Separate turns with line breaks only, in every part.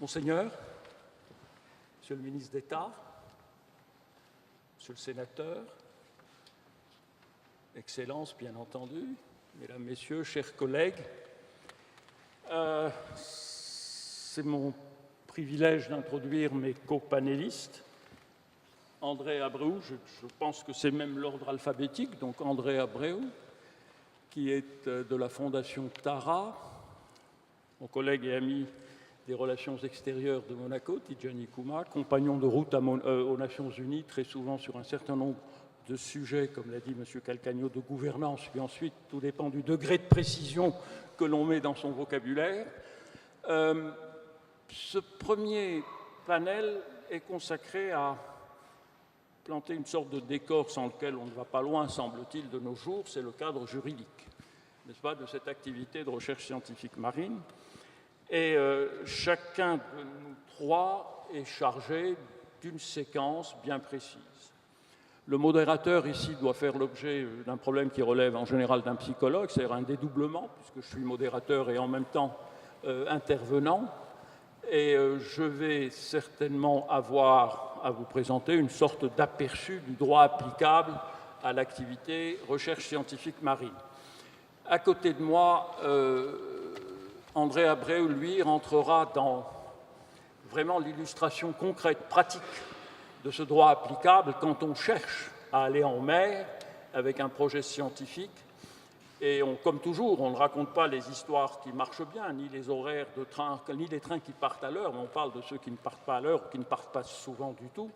Monseigneur, Monsieur le ministre d'État, Monsieur le sénateur, Excellences, bien entendu, Mesdames, Messieurs, chers collègues, c'est mon privilège d'introduire mes copanélistes. André Abreu, je pense que c'est même l'ordre alphabétique, donc André Abreu, qui est de la Fondation Tara, mon collègue et ami des relations extérieures de Monaco, Tidjani Kouma, compagnon de route aux Nations Unies, très souvent sur un certain nombre de sujets, comme l'a dit M. Calcagno, de gouvernance, puis ensuite tout dépend du degré de précision que l'on met dans son vocabulaire. Ce premier panel est consacré à planter une sorte de décor sans lequel on ne va pas loin, semble-t-il, de nos jours, c'est le cadre juridique, n'est-ce pas, de cette activité de recherche scientifique marine. Et chacun de nous trois est chargé d'une séquence bien précise. Le modérateur ici doit faire l'objet d'un problème qui relève en général d'un psychologue, c'est-à-dire un dédoublement, puisque je suis modérateur et en même temps intervenant. Et je vais certainement avoir à vous présenter une sorte d'aperçu du droit applicable à l'activité recherche scientifique marine. À côté de moi, André Abreu, lui, rentrera dans vraiment l'illustration concrète, pratique de ce droit applicable quand on cherche à aller en mer avec un projet scientifique. Et comme toujours, on ne raconte pas les histoires qui marchent bien, ni les horaires de train, ni les trains qui partent à l'heure, mais on parle de ceux qui ne partent pas à l'heure, ou qui ne partent pas souvent du tout.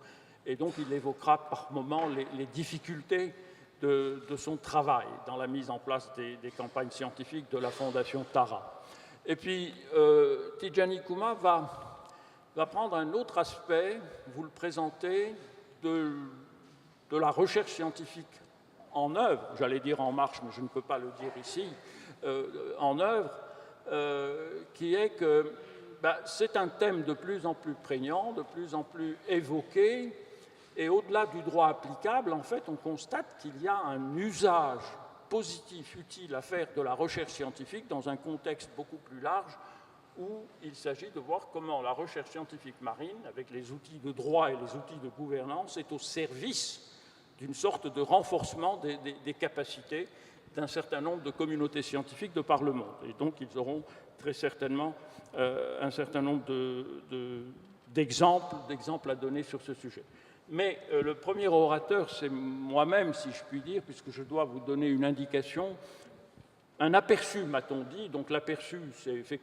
Et donc, il évoquera par moments les difficultés de son travail dans la mise en place des campagnes scientifiques de la Fondation Tara. Et puis, Tidjani Kouma va prendre un autre aspect, vous le présenter, de la recherche scientifique en œuvre, j'allais dire en marche, mais je ne peux pas le dire ici, en œuvre, qui est que c'est un thème de plus en plus prégnant, de plus en plus évoqué, et au-delà du droit applicable, en fait, on constate qu'il y a un usage positif, utile à faire de la recherche scientifique dans un contexte beaucoup plus large où il s'agit de voir comment la recherche scientifique marine, avec les outils de droit et les outils de gouvernance, est au service d'une sorte de renforcement des capacités d'un certain nombre de communautés scientifiques de par le monde. Et donc, ils auront très certainement un certain nombre d'exemples à donner sur ce sujet. Mais le premier orateur, c'est moi-même, si je puis dire, puisque je dois vous donner une indication, un aperçu, m'a-t-on dit. Donc l'aperçu, c'est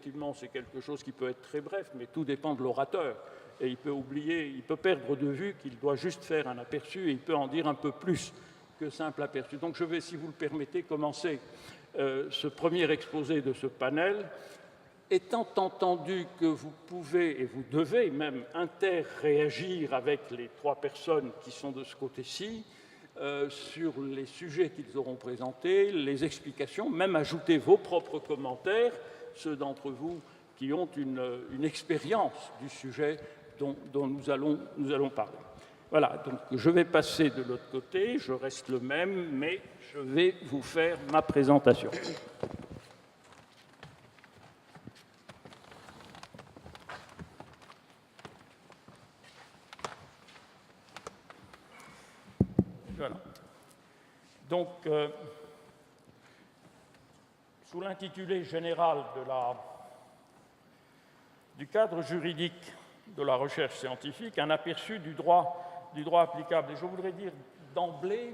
quelque chose qui peut être très bref, mais tout dépend de l'orateur. Et il peut perdre de vue qu'il doit juste faire un aperçu et il peut en dire un peu plus que simple aperçu. Donc je vais, si vous le permettez, commencer ce premier exposé de ce panel, étant entendu que vous pouvez et vous devez même interréagir avec les trois personnes qui sont de ce côté-ci sur les sujets qu'ils auront présentés, les explications, même ajouter vos propres commentaires, ceux d'entre vous qui ont une expérience du sujet dont nous allons parler. Voilà, donc je vais passer de l'autre côté, je reste le même, mais je vais vous faire ma présentation. Voilà. Donc, sous l'intitulé général du cadre juridique de la recherche scientifique, un aperçu du droit applicable. Et je voudrais dire d'emblée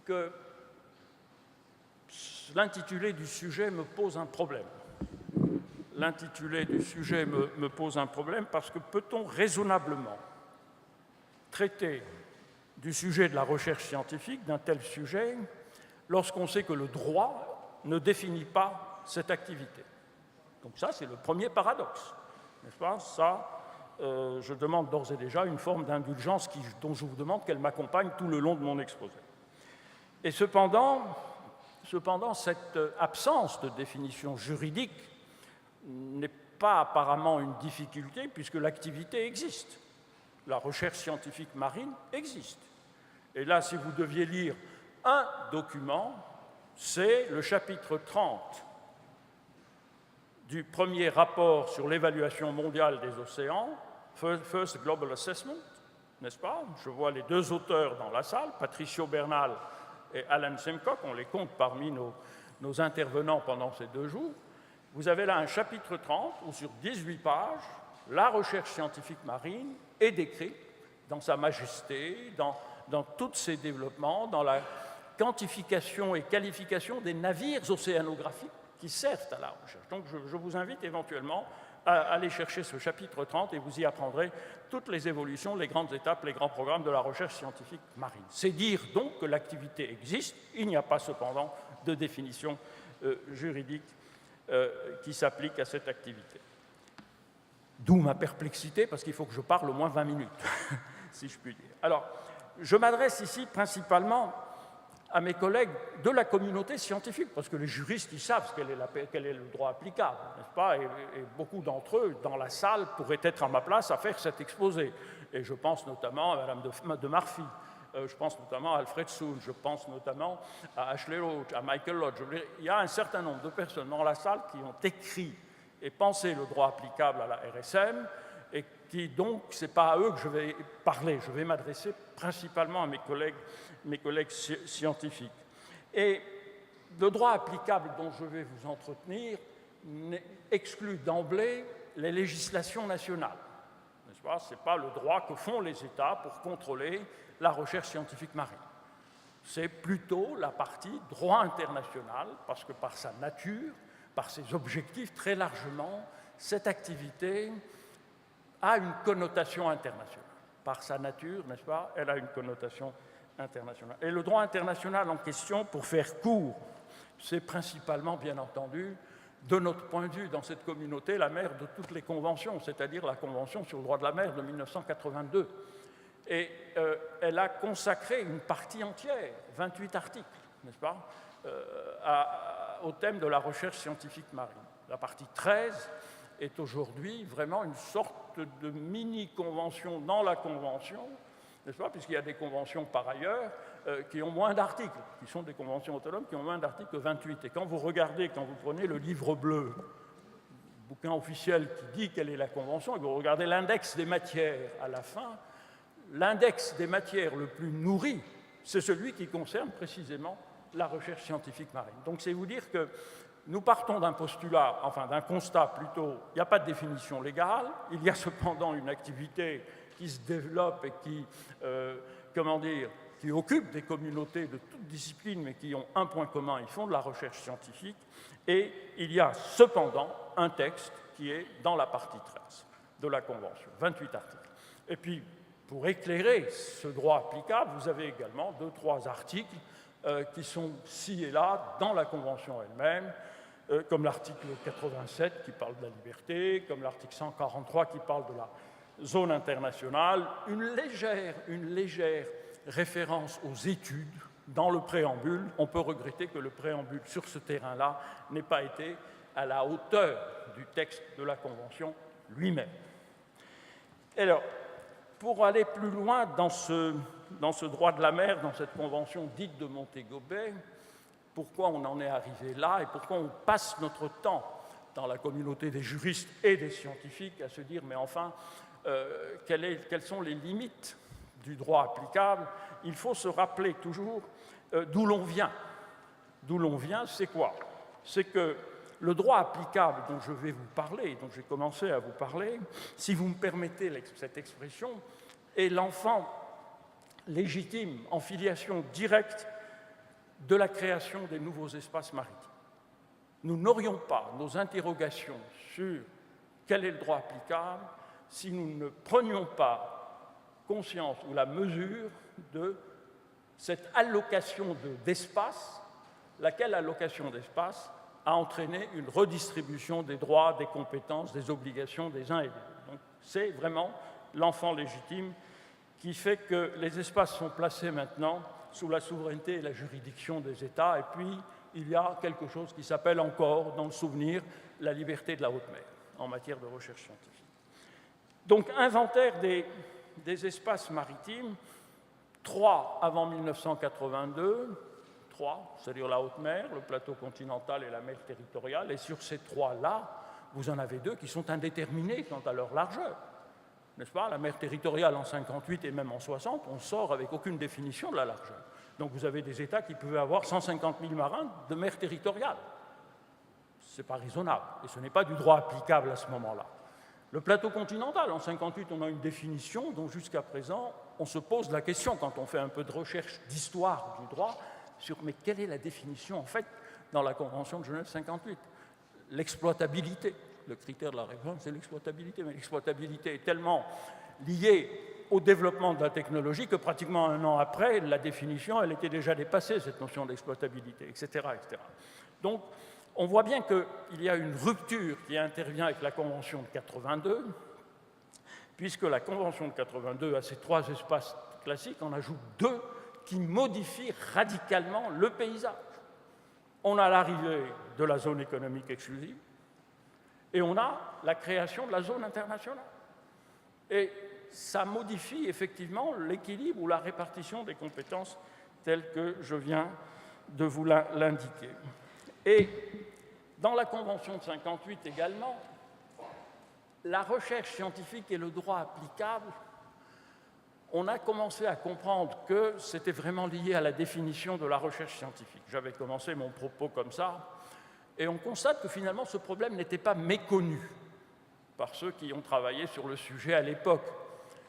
que l'intitulé du sujet me pose un problème. L'intitulé du sujet me pose un problème parce que peut-on raisonnablement traiter du sujet de la recherche scientifique, d'un tel sujet, lorsqu'on sait que le droit ne définit pas cette activité. Donc ça, c'est le premier paradoxe, n'est-ce pas ? Ça, je demande d'ores et déjà une forme d'indulgence dont je vous demande qu'elle m'accompagne tout le long de mon exposé. Et cependant, cette absence de définition juridique n'est pas apparemment une difficulté puisque l'activité existe. La recherche scientifique marine existe. Et là, si vous deviez lire un document, c'est le chapitre 30 du premier rapport sur l'évaluation mondiale des océans, First Global Assessment, n'est-ce pas? Je vois les deux auteurs dans la salle, Patricio Bernal et Alan Simcock, on les compte parmi nos intervenants pendant ces 2 jours. Vous avez là un chapitre 30 où sur 18 pages, la recherche scientifique marine est décrite dans sa majesté, dans tous ses développements, dans la quantification et qualification des navires océanographiques qui servent à la recherche. Donc je vous invite éventuellement à aller chercher ce chapitre 30 et vous y apprendrez toutes les évolutions, les grandes étapes, les grands programmes de la recherche scientifique marine. C'est dire donc que l'activité existe, il n'y a pas cependant de définition juridique qui s'applique à cette activité. D'où ma perplexité, parce qu'il faut que je parle au moins 20 minutes, si je puis dire. Alors, je m'adresse ici principalement à mes collègues de la communauté scientifique, parce que les juristes, ils savent quel est le droit applicable, n'est-ce pas? Et beaucoup d'entre eux, dans la salle, pourraient être à ma place à faire cet exposé. Et je pense notamment à Mme de Marfy, je pense notamment à Alfred Soon, je pense notamment à Ashley Roach, à Michael Lodge. Il y a un certain nombre de personnes dans la salle qui ont écrit et pensé le droit applicable à la RSM, et qui donc, ce n'est pas à eux que je vais parler, je vais m'adresser principalement à mes collègues scientifiques. Et le droit applicable dont je vais vous entretenir exclut d'emblée les législations nationales. N'est-ce pas? Ce n'est pas le droit que font les États pour contrôler la recherche scientifique marine. C'est plutôt la partie droit international, parce que par sa nature, par ses objectifs, très largement, cette activité a une connotation internationale. Par sa nature, n'est-ce pas, elle a une connotation internationale. Et le droit international en question, pour faire court, c'est principalement, bien entendu, de notre point de vue, dans cette communauté, la mère de toutes les conventions, c'est-à-dire la Convention sur le droit de la mer de 1982. Et elle a consacré une partie entière, 28 articles, n'est-ce pas, au thème de la recherche scientifique marine. La partie 13 est aujourd'hui vraiment une sorte de mini-convention dans la convention, n'est-ce pas, puisqu'il y a des conventions par ailleurs qui ont moins d'articles, qui sont des conventions autonomes qui ont moins d'articles que 28. Et quand vous prenez le livre bleu, le bouquin officiel qui dit quelle est la convention, et vous regardez l'index des matières à la fin, l'index des matières le plus nourri, c'est celui qui concerne précisément la recherche scientifique marine. Donc c'est vous dire que nous partons d'un postulat, enfin d'un constat plutôt, il n'y a pas de définition légale, il y a cependant une activité qui se développe et qui occupe des communautés de toutes disciplines, mais qui ont un point commun, ils font de la recherche scientifique, et il y a cependant un texte qui est dans la partie 13 de la Convention, 28 articles. Et puis, pour éclairer ce droit applicable, vous avez également 2-3 articles qui sont ci et là dans la Convention elle-même, comme l'article 87 qui parle de la liberté, comme l'article 143 qui parle de la zone internationale, une légère référence aux études dans le préambule. On peut regretter que le préambule sur ce terrain-là n'ait pas été à la hauteur du texte de la Convention lui-même. Alors, pour aller plus loin dans ce droit de la mer, dans cette convention dite de Montego Bay, pourquoi on en est arrivé là et pourquoi on passe notre temps dans la communauté des juristes et des scientifiques à se dire mais enfin, quelles sont les limites du droit applicable? Il faut se rappeler toujours d'où l'on vient. D'où l'on vient, c'est quoi? C'est que le droit applicable dont je vais vous parler, dont j'ai commencé à vous parler, si vous me permettez cette expression, est l'enfant légitime en filiation directe de la création des nouveaux espaces maritimes. Nous n'aurions pas nos interrogations sur quel est le droit applicable si nous ne prenions pas conscience ou la mesure de cette allocation d'espace, laquelle allocation d'espace a entraîné une redistribution des droits, des compétences, des obligations des uns et des autres. Donc, c'est vraiment l'enfant légitime qui fait que les espaces sont placés maintenant sous la souveraineté et la juridiction des États. Et puis, il y a quelque chose qui s'appelle encore, dans le souvenir, la liberté de la haute mer en matière de recherche scientifique. Donc, inventaire des espaces maritimes, 3 avant 1982, 3, c'est-à-dire la haute mer, le plateau continental et la mer territoriale. Et sur ces 3-là, vous en avez deux qui sont indéterminés quant à leur largeur. N'est-ce pas? La mer territoriale en 58 et même en 60, on sort avec aucune définition de la largeur. Donc vous avez des États qui pouvaient avoir 150 000 marins de mer territoriale. Ce n'est pas raisonnable, et ce n'est pas du droit applicable à ce moment-là. Le plateau continental, en 58, on a une définition dont jusqu'à présent, on se pose la question, quand on fait un peu de recherche d'histoire du droit, sur mais quelle est la définition, en fait, dans la Convention de Genève 58? L'exploitabilité. Le critère de la réforme, c'est l'exploitabilité, mais l'exploitabilité est tellement liée au développement de la technologie que pratiquement un an après, la définition, elle était déjà dépassée, cette notion d'exploitabilité, etc., etc. Donc, on voit bien qu'il y a une rupture qui intervient avec la Convention de 82, puisque la Convention de 82 a ces trois espaces classiques, on ajoute deux qui modifient radicalement le paysage. On a l'arrivée de la zone économique exclusive et on a la création de la zone internationale. Et ça modifie effectivement l'équilibre ou la répartition des compétences telles que je viens de vous l'indiquer. Et dans la Convention de 58 également, la recherche scientifique et le droit applicable, on a commencé à comprendre que c'était vraiment lié à la définition de la recherche scientifique. J'avais commencé mon propos comme ça, et on constate que finalement ce problème n'était pas méconnu par ceux qui ont travaillé sur le sujet à l'époque,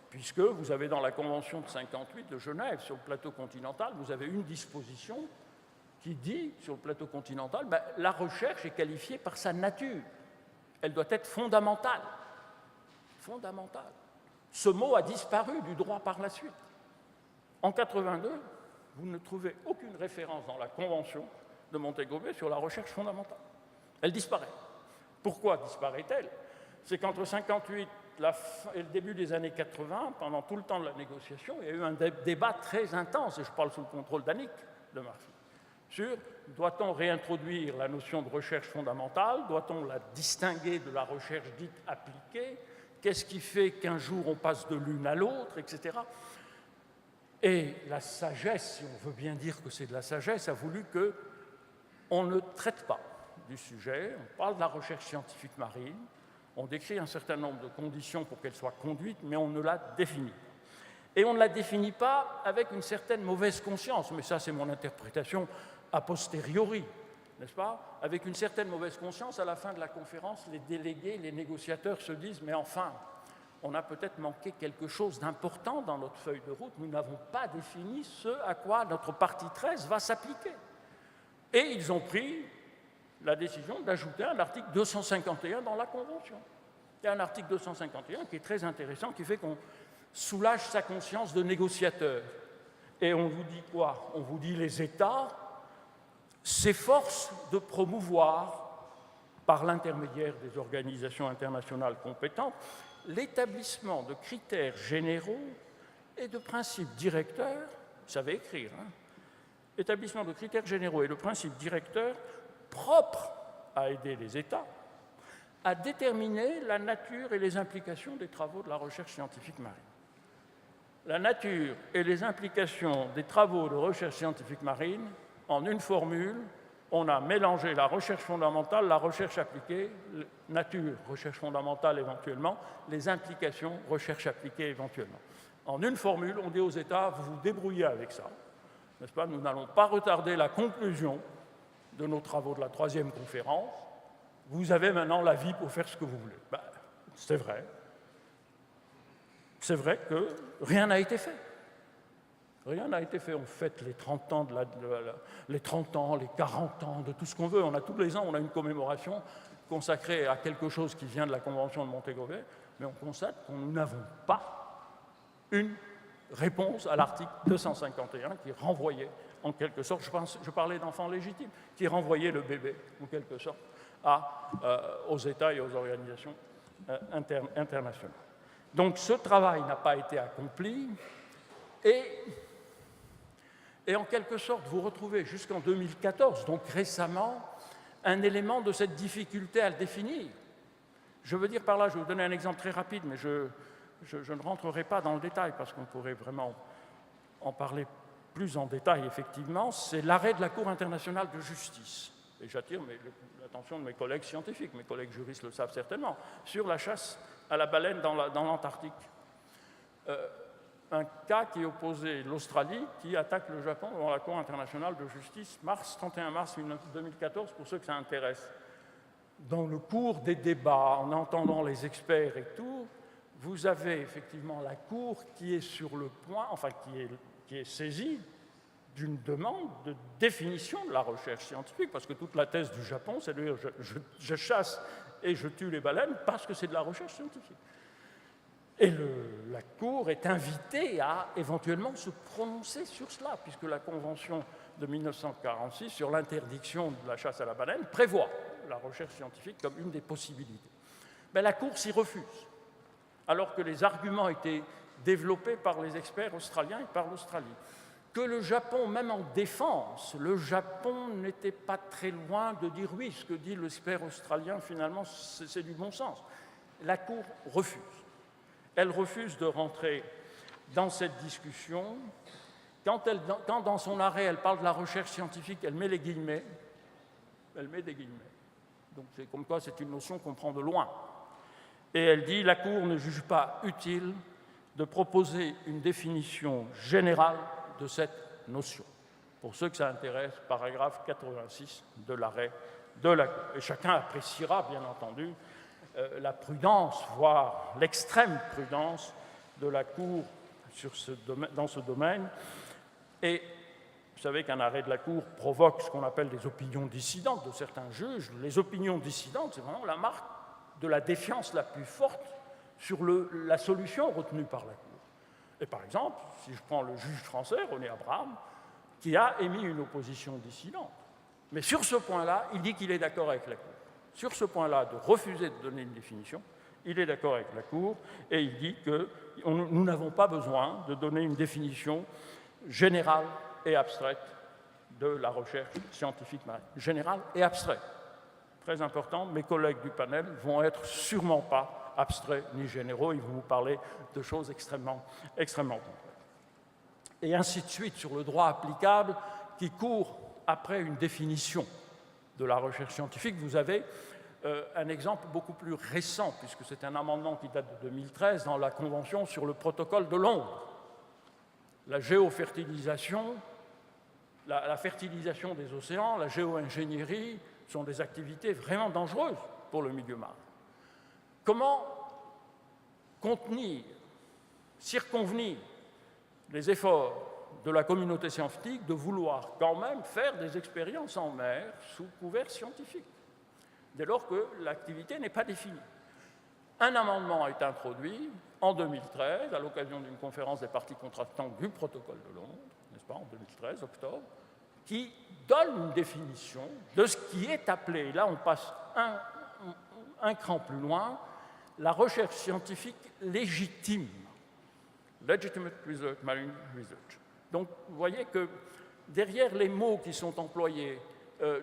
puisque vous avez dans la Convention de 58 de Genève, sur le plateau continental, vous avez une disposition qui dit, sur le plateau continental, la recherche est qualifiée par sa nature. Elle doit être fondamentale. Fondamentale. Ce mot a disparu du droit par la suite. En 82, vous ne trouvez aucune référence dans la Convention de Montego Bay sur la recherche fondamentale. Elle disparaît. Pourquoi disparaît-elle? C'est qu'entre 1958 et le début des années 80, pendant tout le temps de la négociation, il y a eu un débat très intense, et je parle sous le contrôle d'Annick de Marcy, sur doit-on réintroduire la notion de recherche fondamentale, doit-on la distinguer de la recherche dite appliquée, qu'est-ce qui fait qu'un jour on passe de l'une à l'autre, etc. Et la sagesse, si on veut bien dire que c'est de la sagesse, a voulu qu'on ne traite pas du sujet, on parle de la recherche scientifique marine, on décrit un certain nombre de conditions pour qu'elle soit conduite, mais on ne la définit pas. Et on ne la définit pas avec une certaine mauvaise conscience, mais ça c'est mon interprétation a posteriori, n'est-ce pas? Avec une certaine mauvaise conscience, à la fin de la conférence, les délégués, les négociateurs se disent « mais enfin, on a peut-être manqué quelque chose d'important dans notre feuille de route, nous n'avons pas défini ce à quoi notre partie 13 va s'appliquer ». Et ils ont pris la décision d'ajouter un article 251 dans la Convention. Il y a un article 251 qui est très intéressant, qui fait qu'on soulage sa conscience de négociateur. Et on vous dit quoi? On vous dit les États s'efforcent de promouvoir, par l'intermédiaire des organisations internationales compétentes, l'établissement de critères généraux et de principes directeurs, vous savez écrire, hein, établissement de critères généraux et de principes directeurs propres à aider les États à déterminer la nature et les implications des travaux de la recherche scientifique marine. La nature et les implications des travaux de recherche scientifique marine, en une formule, on a mélangé la recherche fondamentale, la recherche appliquée, nature, recherche fondamentale éventuellement, les implications, recherche appliquée éventuellement. En une formule, on dit aux États, vous vous débrouillez avec ça, n'est-ce pas? Nous n'allons pas retarder la conclusion de nos travaux de la 3e conférence. Vous avez maintenant la vie pour faire ce que vous voulez. C'est vrai. C'est vrai que rien n'a été fait. Rien n'a été fait. On fête les 30 ans, les 30 ans, les 40 ans, de tout ce qu'on veut. Tous les ans, on a une commémoration consacrée à quelque chose qui vient de la Convention de Montego Bay, mais on constate que nous n'avons pas une réponse à l'article 251 qui renvoyait, en quelque sorte, je parlais d'enfants légitimes, qui renvoyait le bébé, en quelque sorte, aux États et aux organisations internationales. Donc ce travail n'a pas été accompli et en quelque sorte vous retrouvez jusqu'en 2014, donc récemment, un élément de cette difficulté à le définir. Je veux dire par là, je vais vous donner un exemple très rapide, mais je ne rentrerai pas dans le détail parce qu'on pourrait vraiment en parler plus en détail, effectivement, c'est l'arrêt de la Cour internationale de justice et j'attire l'attention de mes collègues scientifiques, mes collègues juristes le savent certainement, sur la chasse à la baleine dans l'Antarctique. Un cas qui opposait l'Australie qui attaque le Japon devant la Cour internationale de justice, 31 mars 2014, pour ceux que ça intéresse. Dans le cours des débats, en entendant les experts et tout, vous avez effectivement la Cour qui est sur le point, enfin qui est saisie d'une demande de définition de la recherche scientifique, parce que toute la thèse du Japon, c'est de dire je chasse et je tue les baleines parce que c'est de la recherche scientifique. Et la Cour est invitée à éventuellement se prononcer sur cela, puisque la Convention de 1946 sur l'interdiction de la chasse à la baleine prévoit la recherche scientifique comme une des possibilités. Mais la Cour s'y refuse, alors que les arguments étaient développés par les experts australiens et par l'Australie. Que le Japon, même en défense, le Japon n'était pas très loin de dire oui, ce que dit l'expert australien, finalement, c'est du bon sens. La Cour refuse. Elle refuse de rentrer dans cette discussion. Quand dans son arrêt, elle parle de la recherche scientifique, elle met les guillemets. Elle met des guillemets. Donc c'est comme quoi c'est une notion qu'on prend de loin. Et elle dit « La Cour ne juge pas utile de proposer une définition générale de cette notion. » Pour ceux que ça intéresse, paragraphe 86 de l'arrêt de la Cour. Et chacun appréciera, bien entendu, la prudence, voire l'extrême prudence de la Cour dans ce domaine. Et vous savez qu'un arrêt de la Cour provoque ce qu'on appelle des opinions dissidentes de certains juges. Les opinions dissidentes, c'est vraiment la marque de la défiance la plus forte sur la solution retenue par la Cour. Et par exemple, si je prends le juge français, René Abraham, qui a émis une opposition dissidente. Mais sur ce point-là, il dit qu'il est d'accord avec la Cour. Sur ce point-là, de refuser de donner une définition, il est d'accord avec la Cour et il dit que nous n'avons pas besoin de donner une définition générale et abstraite de la recherche scientifique marine. Générale et abstraite. Très important, mes collègues du panel vont être sûrement pas abstraits ni généraux, ils vont vous parler de choses extrêmement complexes. Et ainsi de suite sur le droit applicable qui court après une définition de la recherche scientifique. Vous avez un exemple beaucoup plus récent, puisque c'est un amendement qui date de 2013 dans la Convention sur le protocole de Londres. La géofertilisation, la fertilisation des océans, la géo-ingénierie sont des activités vraiment dangereuses pour le milieu marin. Comment contenir, circonvenir les efforts de la communauté scientifique de vouloir quand même faire des expériences en mer sous couvert scientifique, dès lors que l'activité n'est pas définie. Un amendement est introduit en 2013, à l'occasion d'une conférence des parties contractantes du protocole de Londres, n'est-ce pas, en 2013, octobre, qui donne une définition de ce qui est appelé, là on passe un cran plus loin, la recherche scientifique légitime, legitimate research, marine research. Donc vous voyez que derrière les mots qui sont employés,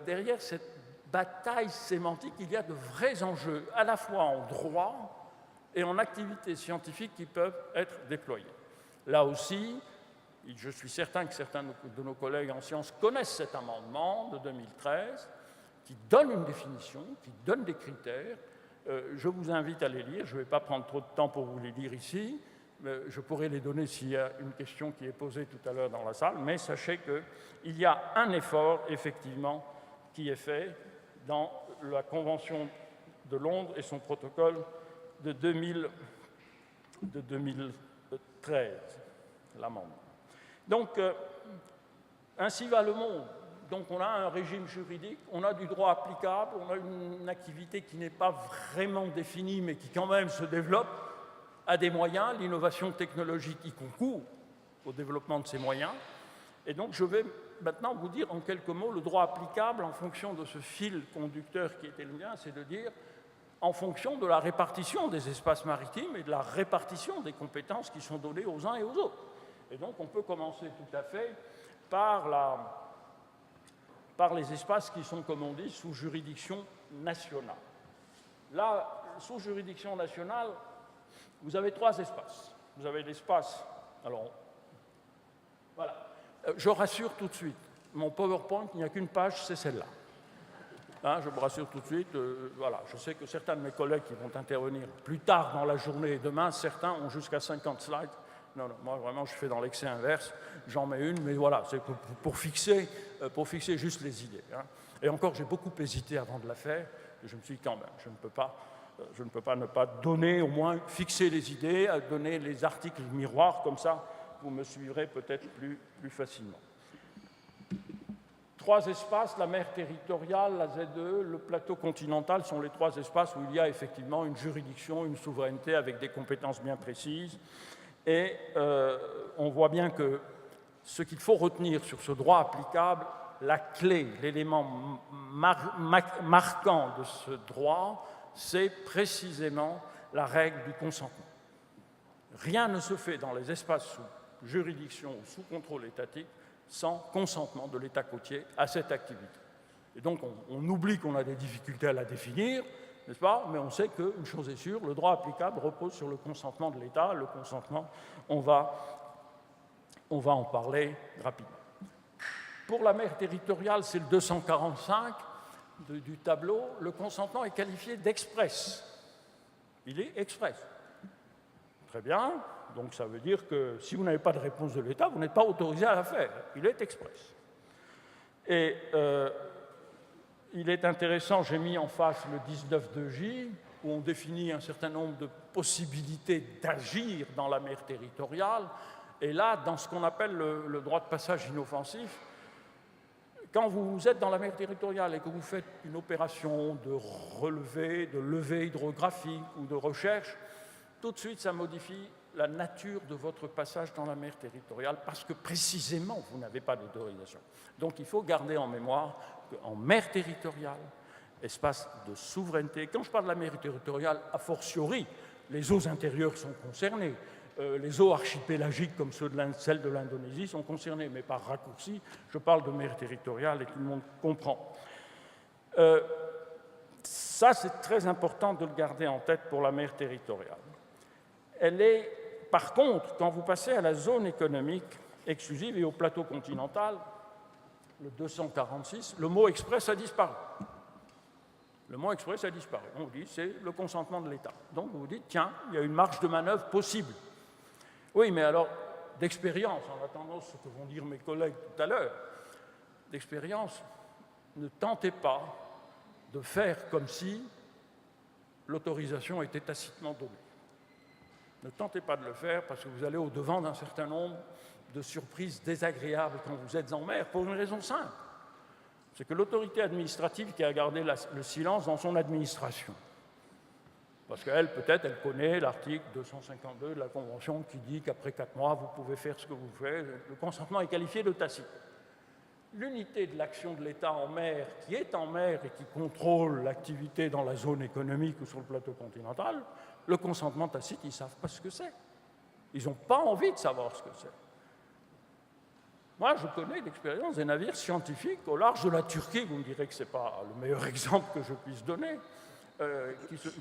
derrière cette bataille sémantique, il y a de vrais enjeux, à la fois en droit et en activités scientifiques qui peuvent être déployées. Là aussi, je suis certain que certains de nos collègues en sciences connaissent cet amendement de 2013 qui donne une définition, qui donne des critères. Je vous invite à les lire. Je ne vais pas prendre trop de temps pour vous les lire ici. Je pourrais les donner s'il y a une question qui est posée tout à l'heure dans la salle. Mais sachez qu'il y a un effort, effectivement, qui est fait dans la Convention de Londres et son protocole de 2013, l'amendement. Donc, ainsi va le monde. Donc, on a un régime juridique, on a du droit applicable, on a une activité qui n'est pas vraiment définie, mais qui quand même se développe à des moyens. L'innovation technologique y concourt au développement de ces moyens. Et donc, je vais maintenant vous dire en quelques mots le droit applicable en fonction de ce fil conducteur qui était le mien, c'est de dire en fonction de la répartition des espaces maritimes et de la répartition des compétences qui sont données aux uns et aux autres. Et donc, on peut commencer tout à fait par les espaces qui sont, comme on dit, sous juridiction nationale. Là, sous juridiction nationale, vous avez trois espaces. Vous avez l'espace... Alors, voilà. Je rassure tout de suite, mon PowerPoint, il n'y a qu'une page, c'est celle-là. Hein, je vous rassure tout de suite, voilà, je sais que certains de mes collègues qui vont intervenir plus tard dans la journée et demain, certains ont jusqu'à 50 slides. Non, moi vraiment je fais dans l'excès inverse, j'en mets une, mais voilà, c'est pour fixer juste les idées. Hein. Et encore, j'ai beaucoup hésité avant de la faire, et je me suis dit quand même, je ne peux pas ne pas donner, au moins fixer les idées, donner les articles miroirs, comme ça vous me suivrez peut-être plus facilement. 3 espaces, la mer territoriale, la ZE, le plateau continental sont les 3 espaces où il y a effectivement une juridiction, une souveraineté avec des compétences bien précises. Et on voit bien que ce qu'il faut retenir sur ce droit applicable, la clé, l'élément marquant de ce droit, c'est précisément la règle du consentement. Rien ne se fait dans les espaces sous juridiction ou sous contrôle étatique sans consentement de l'État côtier à cette activité. Et donc, on oublie qu'on a des difficultés à la définir, n'est-ce pas? Mais on sait qu'une chose est sûre, le droit applicable repose sur le consentement de l'État. Le consentement, on va en parler rapidement. Pour la mer territoriale, c'est le 245 du tableau. Le consentement est qualifié d'express. Il est express. Très bien. Donc ça veut dire que si vous n'avez pas de réponse de l'État, vous n'êtes pas autorisé à la faire. Il est express. Et il est intéressant, j'ai mis en face le 19.2J, où on définit un certain nombre de possibilités d'agir dans la mer territoriale. Et là, dans ce qu'on appelle le droit de passage inoffensif, quand vous êtes dans la mer territoriale et que vous faites une opération de levée hydrographique ou de recherche, tout de suite, ça modifie la nature de votre passage dans la mer territoriale parce que précisément, vous n'avez pas d'autorisation. Donc, il faut garder en mémoire qu'en mer territoriale, espace de souveraineté, quand je parle de la mer territoriale, a fortiori, les eaux intérieures sont concernées, les eaux archipélagiques comme celles de l'Indonésie sont concernées, mais par raccourci, je parle de mer territoriale et tout le monde comprend. Ça, c'est très important de le garder en tête pour la mer territoriale. Elle est, par contre, quand vous passez à la zone économique exclusive et au plateau continental, le 246, le mot express a disparu. Le mot express a disparu. On vous dit c'est le consentement de l'État. Donc vous vous dites, tiens, il y a une marge de manœuvre possible. Oui, mais alors, d'expérience, en attendant ce que vont dire mes collègues tout à l'heure, d'expérience, ne tentez pas de faire comme si l'autorisation était tacitement donnée. Ne tentez pas de le faire parce que vous allez au-devant d'un certain nombre de surprises désagréables quand vous êtes en mer, pour une raison simple. C'est que l'autorité administrative qui a gardé le silence dans son administration. Parce qu'elle, peut-être, elle connaît l'article 252 de la Convention qui dit qu'après 4 mois, vous pouvez faire ce que vous faites. Le consentement est qualifié de tacite. L'unité de l'action de l'État en mer, qui est en mer et qui contrôle l'activité dans la zone économique ou sur le plateau continental, le consentement tacite, ils ne savent pas ce que c'est. Ils n'ont pas envie de savoir ce que c'est. Moi, je connais d'expérience des navires scientifiques au large de la Turquie, vous me direz que ce n'est pas le meilleur exemple que je puisse donner,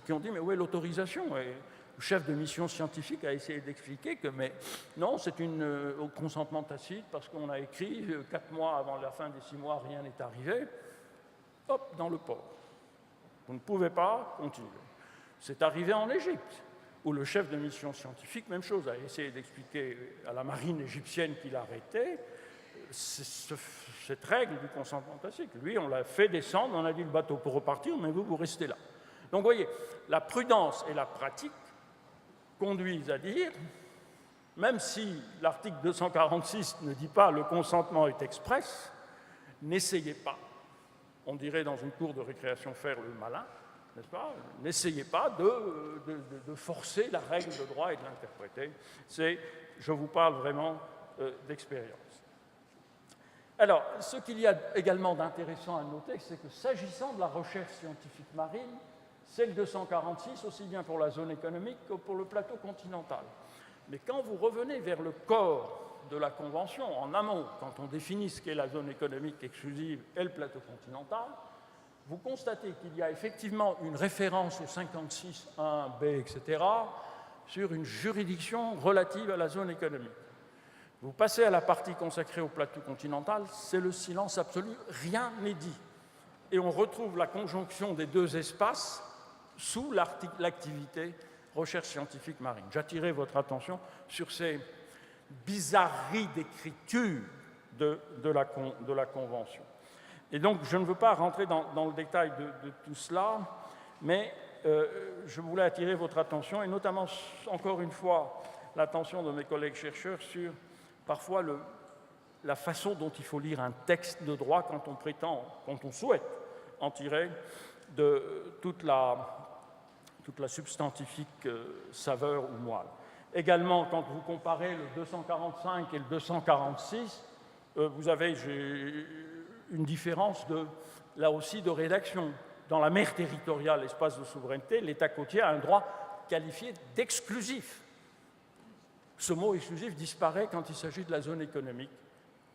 qui ont dit, mais où est l'autorisation? Et le chef de mission scientifique a essayé d'expliquer que, mais non, c'est au consentement tacite, parce qu'on a écrit 4 mois avant la fin des 6 mois, rien n'est arrivé, hop, dans le port. Vous ne pouvez pas continuer. C'est arrivé en Égypte, où le chef de mission scientifique, même chose, a essayé d'expliquer à la marine égyptienne qu'il arrêtait cette règle du consentement tacite. Lui, on l'a fait descendre, on a dit le bateau peut repartir, mais vous restez là. Donc, vous voyez, la prudence et la pratique conduisent à dire, même si l'article 246 ne dit pas le consentement est express, n'essayez pas, on dirait dans une cour de récréation faire le malin, n'est-ce pas? N'essayez pas de forcer la règle de droit et de l'interpréter. Je vous parle vraiment d'expérience. Alors, ce qu'il y a également d'intéressant à noter, c'est que s'agissant de la recherche scientifique marine, c'est le 246, aussi bien pour la zone économique que pour le plateau continental. Mais quand vous revenez vers le corps de la Convention, en amont, quand on définit ce qu'est la zone économique exclusive et le plateau continental, vous constatez qu'il y a effectivement une référence au 56.1b, etc., sur une juridiction relative à la zone économique. Vous passez à la partie consacrée au plateau continental, c'est le silence absolu, rien n'est dit. et on retrouve la conjonction des deux espaces sous l'activité recherche scientifique marine. J'attirais votre attention sur ces bizarreries d'écriture de la Convention. Et donc, je ne veux pas rentrer dans le détail de tout cela, mais je voulais attirer votre attention, et notamment, encore une fois, l'attention de mes collègues chercheurs sur, parfois, la façon dont il faut lire un texte de droit quand on souhaite en tirer de toute la substantifique saveur ou moelle. Également, quand vous comparez le 245 et le 246, vous avez une différence, là aussi, de rédaction. Dans la mer territoriale, espace de souveraineté, l'État côtier a un droit qualifié d'exclusif. Ce mot exclusif disparaît quand il s'agit de la zone économique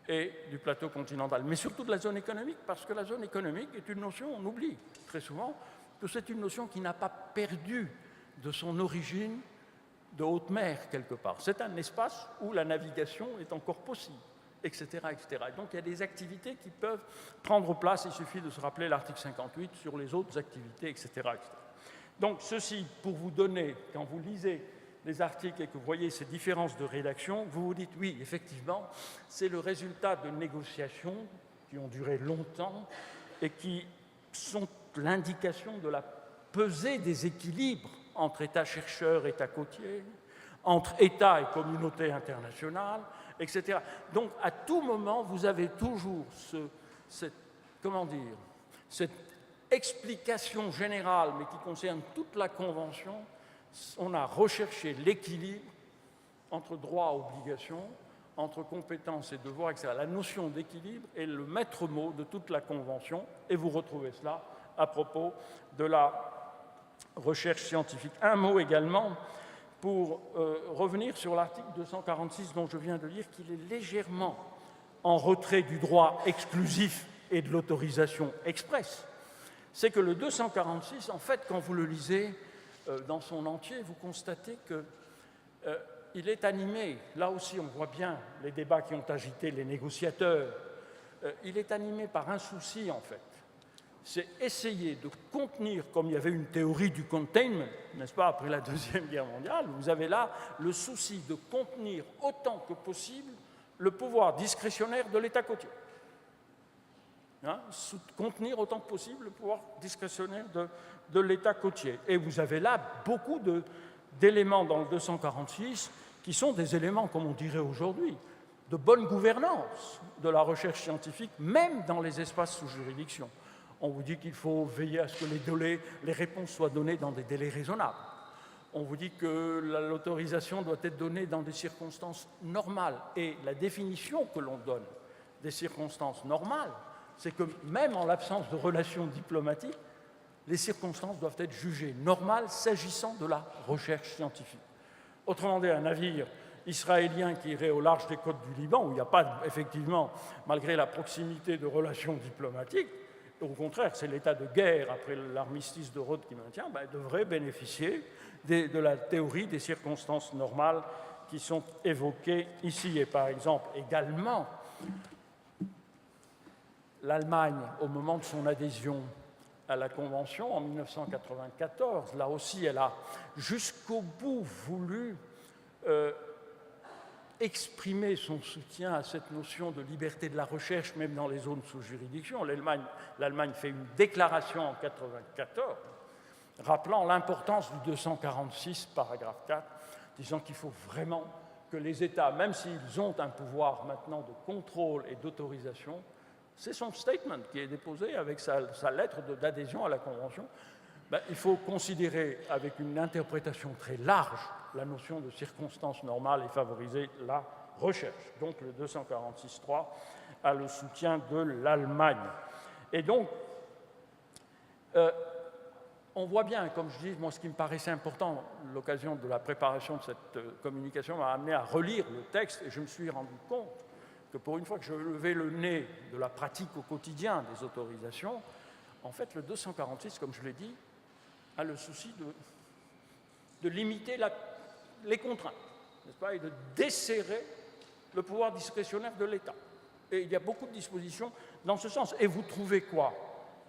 et du plateau continental, mais surtout de la zone économique, parce que la zone économique est une notion, on oublie très souvent, que c'est une notion qui n'a pas perdu de son origine de haute mer quelque part. C'est un espace où la navigation est encore possible, etc., etc. Et donc il y a des activités qui peuvent prendre place, il suffit de se rappeler l'article 58 sur les autres activités, etc., etc. Donc ceci pour vous donner, quand vous lisez les articles et que vous voyez ces différences de rédaction, vous vous dites oui, effectivement, c'est le résultat de négociations qui ont duré longtemps et qui sont l'indication de la pesée des équilibres entre États-chercheurs, États-côtiers, entre États et communautés internationales, etc. Donc, à tout moment, vous avez toujours cette explication générale, mais qui concerne toute la Convention. On a recherché l'équilibre entre droits et obligations, entre compétences et devoirs, etc. La notion d'équilibre est le maître mot de toute la Convention, et vous retrouvez cela à propos de la recherche scientifique. Un mot également pour revenir sur l'article 246 dont je viens de dire qu'il est légèrement en retrait du droit exclusif et de l'autorisation expresse. C'est que le 246, en fait, quand vous le lisez dans son entier, vous constatez qu'il est animé, là aussi on voit bien les débats qui ont agité les négociateurs, il est animé par un souci en fait. C'est essayer de contenir, comme il y avait une théorie du containment, n'est-ce pas, après la Deuxième Guerre mondiale, vous avez là le souci de contenir autant que possible le pouvoir discrétionnaire de l'État côtier. Contenir autant que possible le pouvoir discrétionnaire de l'État côtier. Et vous avez là beaucoup d'éléments dans le 246 qui sont des éléments, comme on dirait aujourd'hui, de bonne gouvernance de la recherche scientifique, même dans les espaces sous juridiction. On vous dit qu'il faut veiller à ce que les réponses soient données dans des délais raisonnables. On vous dit que l'autorisation doit être donnée dans des circonstances normales. Et la définition que l'on donne des circonstances normales, c'est que même en l'absence de relations diplomatiques, les circonstances doivent être jugées normales s'agissant de la recherche scientifique. Autrement dit, un navire israélien qui irait au large des côtes du Liban, où il n'y a pas, effectivement, malgré la proximité de relations diplomatiques, au contraire, c'est l'état de guerre après l'armistice de Rhodes qui maintient, devrait bénéficier de la théorie des circonstances normales qui sont évoquées ici. Et par exemple, également, l'Allemagne, au moment de son adhésion à la Convention en 1994, là aussi, elle a jusqu'au bout voulu exprimer son soutien à cette notion de liberté de la recherche, même dans les zones sous juridiction. L'Allemagne fait une déclaration en 1994, rappelant l'importance du 246, paragraphe 4, disant qu'il faut vraiment que les États, même s'ils ont un pouvoir maintenant de contrôle et d'autorisation, c'est son statement qui est déposé avec sa lettre d'adhésion à la Convention, il faut considérer avec une interprétation très large la notion de circonstances normales et favoriser la recherche. Donc le 246.3 a le soutien de l'Allemagne. Et donc, on voit bien, comme je dis, moi, ce qui me paraissait important, l'occasion de la préparation de cette communication m'a amené à relire le texte et je me suis rendu compte que pour une fois que je levais le nez de la pratique au quotidien des autorisations, en fait, le 246, comme je l'ai dit, a le souci de limiter les contraintes, n'est-ce pas, et de desserrer le pouvoir discrétionnaire de l'État. Et il y a beaucoup de dispositions dans ce sens. Et vous trouvez quoi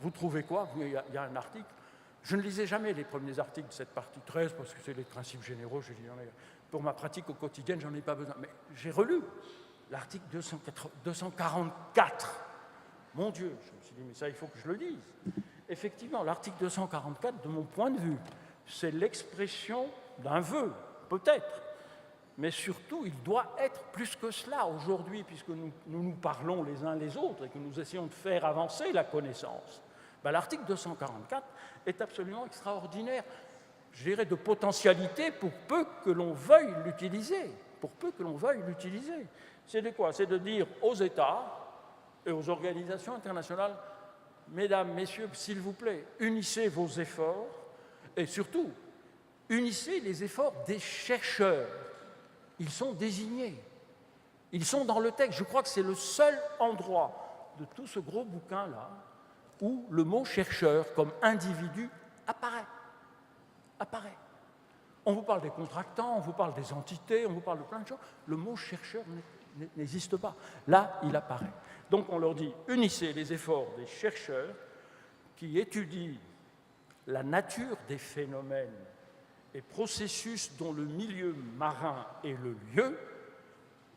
vous trouvez quoi? Il y a un article. Je ne lisais jamais les premiers articles de cette partie 13 parce que c'est les principes généraux. Je dis, pour ma pratique au quotidien, j'en ai pas besoin. Mais j'ai relu l'article 244. Mon Dieu, je me suis dit, mais ça, il faut que je le lise. Effectivement, l'article 244, de mon point de vue, c'est l'expression d'un vœu, peut-être. Mais surtout, il doit être plus que cela aujourd'hui, puisque nous parlons les uns les autres et que nous essayons de faire avancer la connaissance. Ben, l'article 244 est absolument extraordinaire, je dirais de potentialité pour peu que l'on veuille l'utiliser. Pour peu que l'on veuille l'utiliser. C'est de quoi? C'est de dire aux États et aux organisations internationales, mesdames, messieurs, s'il vous plaît, unissez vos efforts et surtout, unissez les efforts des chercheurs. Ils sont désignés. Ils sont dans le texte. Je crois que c'est le seul endroit de tout ce gros bouquin-là où le mot chercheur comme individu apparaît. On vous parle des contractants, on vous parle des entités, on vous parle de plein de choses. Le mot chercheur n'existe pas. Là, il apparaît. Donc on leur dit, unissez les efforts des chercheurs qui étudient la nature des phénomènes et processus dont le milieu marin est le lieu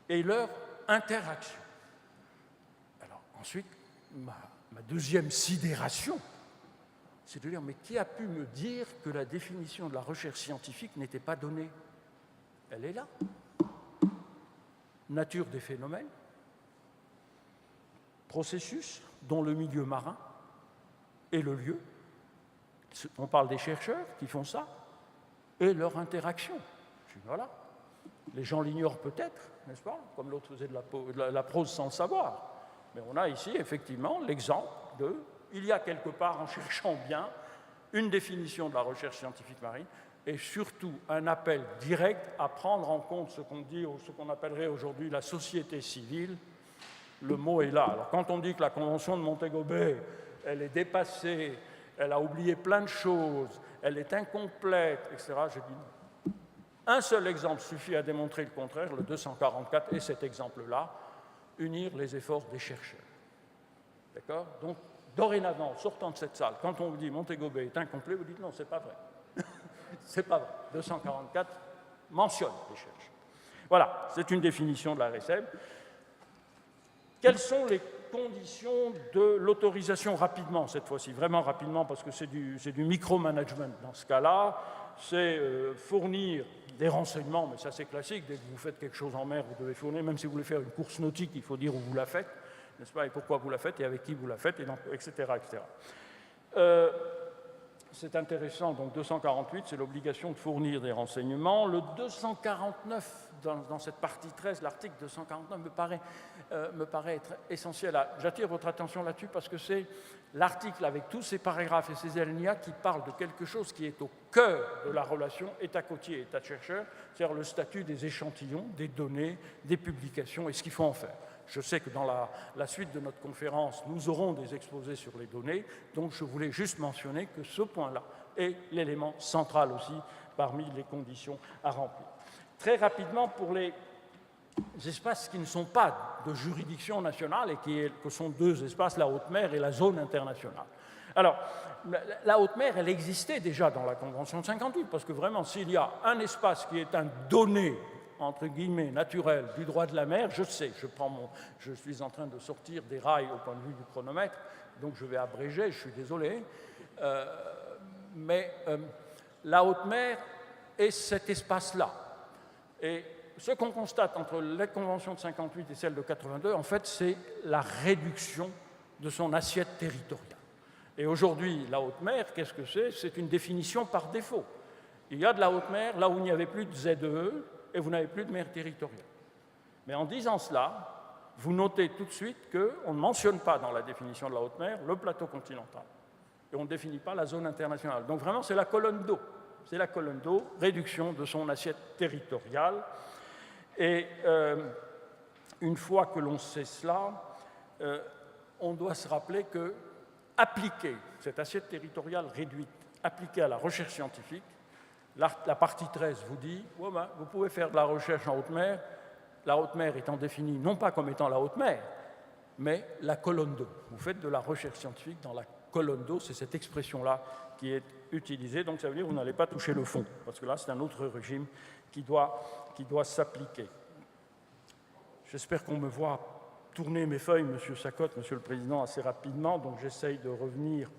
et leur interaction. Alors ensuite, ma deuxième sidération, c'est de dire, mais qui a pu me dire que la définition de la recherche scientifique n'était pas donnée? Elle est là. Nature des phénomènes, processus dont le milieu marin est le lieu. On parle des chercheurs qui font ça et leur interaction. Voilà. Les gens l'ignorent peut-être, n'est-ce pas? Comme l'autre faisait de la prose sans le savoir. Mais on a ici effectivement l'exemple de, il y a quelque part, en cherchant bien, une définition de la recherche scientifique marine et surtout un appel direct à prendre en compte ce qu'on dit, ou ce qu'on appellerait aujourd'hui la société civile. Le mot est là. Alors quand on dit que la Convention de Montego Bay, elle est dépassée, elle a oublié plein de choses, elle est incomplète, etc., je dis non. Un seul exemple suffit à démontrer le contraire, le 244 et cet exemple-là, unir les efforts des chercheurs. D'accord? Donc, dorénavant, sortant de cette salle, quand on vous dit Montego Bay est incomplet, vous dites non, c'est pas vrai. C'est pas vrai. 244 mentionne les chercheurs. Voilà, c'est une définition de la RSEB. Quelles sont les conditions de l'autorisation rapidement, cette fois-ci, vraiment rapidement, parce que c'est du micromanagement dans ce cas-là, c'est fournir des renseignements, mais ça c'est classique, dès que vous faites quelque chose en mer, vous devez fournir, même si vous voulez faire une course nautique, il faut dire où vous la faites, n'est-ce pas, et pourquoi vous la faites, et avec qui vous la faites, et donc, etc., etc. C'est intéressant, donc 248, c'est l'obligation de fournir des renseignements. Le 249, dans cette partie 13, l'article 249 me paraît être essentiel. J'attire votre attention là-dessus parce que c'est l'article avec tous ces paragraphes et ces alinéas qui parle de quelque chose qui est au cœur de la relation État côtier et État chercheur, c'est-à-dire le statut des échantillons, des données, des publications et ce qu'il faut en faire. Je sais que dans la suite de notre conférence, nous aurons des exposés sur les données, donc je voulais juste mentionner que ce point-là est l'élément central aussi parmi les conditions à remplir. Très rapidement, pour les espaces qui ne sont pas de juridiction nationale et que sont deux espaces, la haute mer et la zone internationale. Alors, la haute mer, elle existait déjà dans la Convention de 58, parce que vraiment, s'il y a un espace qui est un donné, entre guillemets, naturel du droit de la mer, je sais, je suis en train de sortir des rails au point de vue du chronomètre, donc je vais abréger, je suis désolé, mais la haute mer est cet espace-là. Et ce qu'on constate entre les conventions de 58 et celle de 82, en fait, c'est la réduction de son assiette territoriale. Et aujourd'hui, la haute mer, qu'est-ce que c'est? C'est une définition par défaut. Il y a de la haute mer là où il n'y avait plus de ZEE, et vous n'avez plus de mer territoriale. Mais en disant cela, vous notez tout de suite qu'on ne mentionne pas dans la définition de la haute mer le plateau continental. Et on ne définit pas la zone internationale. Donc vraiment, c'est la colonne d'eau. C'est la colonne d'eau, réduction de son assiette territoriale. Et une fois que l'on sait cela, on doit se rappeler que appliquer cette assiette territoriale réduite, appliquée à la recherche scientifique, la partie 13 vous dit, ouais, ben, vous pouvez faire de la recherche en haute mer, la haute mer étant définie non pas comme étant la haute mer, mais la colonne d'eau. Vous faites de la recherche scientifique dans la colonne d'eau, c'est cette expression-là qui est utilisée. Donc ça veut dire que vous n'allez pas toucher le fond, parce que là, c'est un autre régime qui doit s'appliquer. J'espère qu'on me voit tourner mes feuilles, Monsieur Sacotte, Monsieur le Président, assez rapidement, donc j'essaye de revenir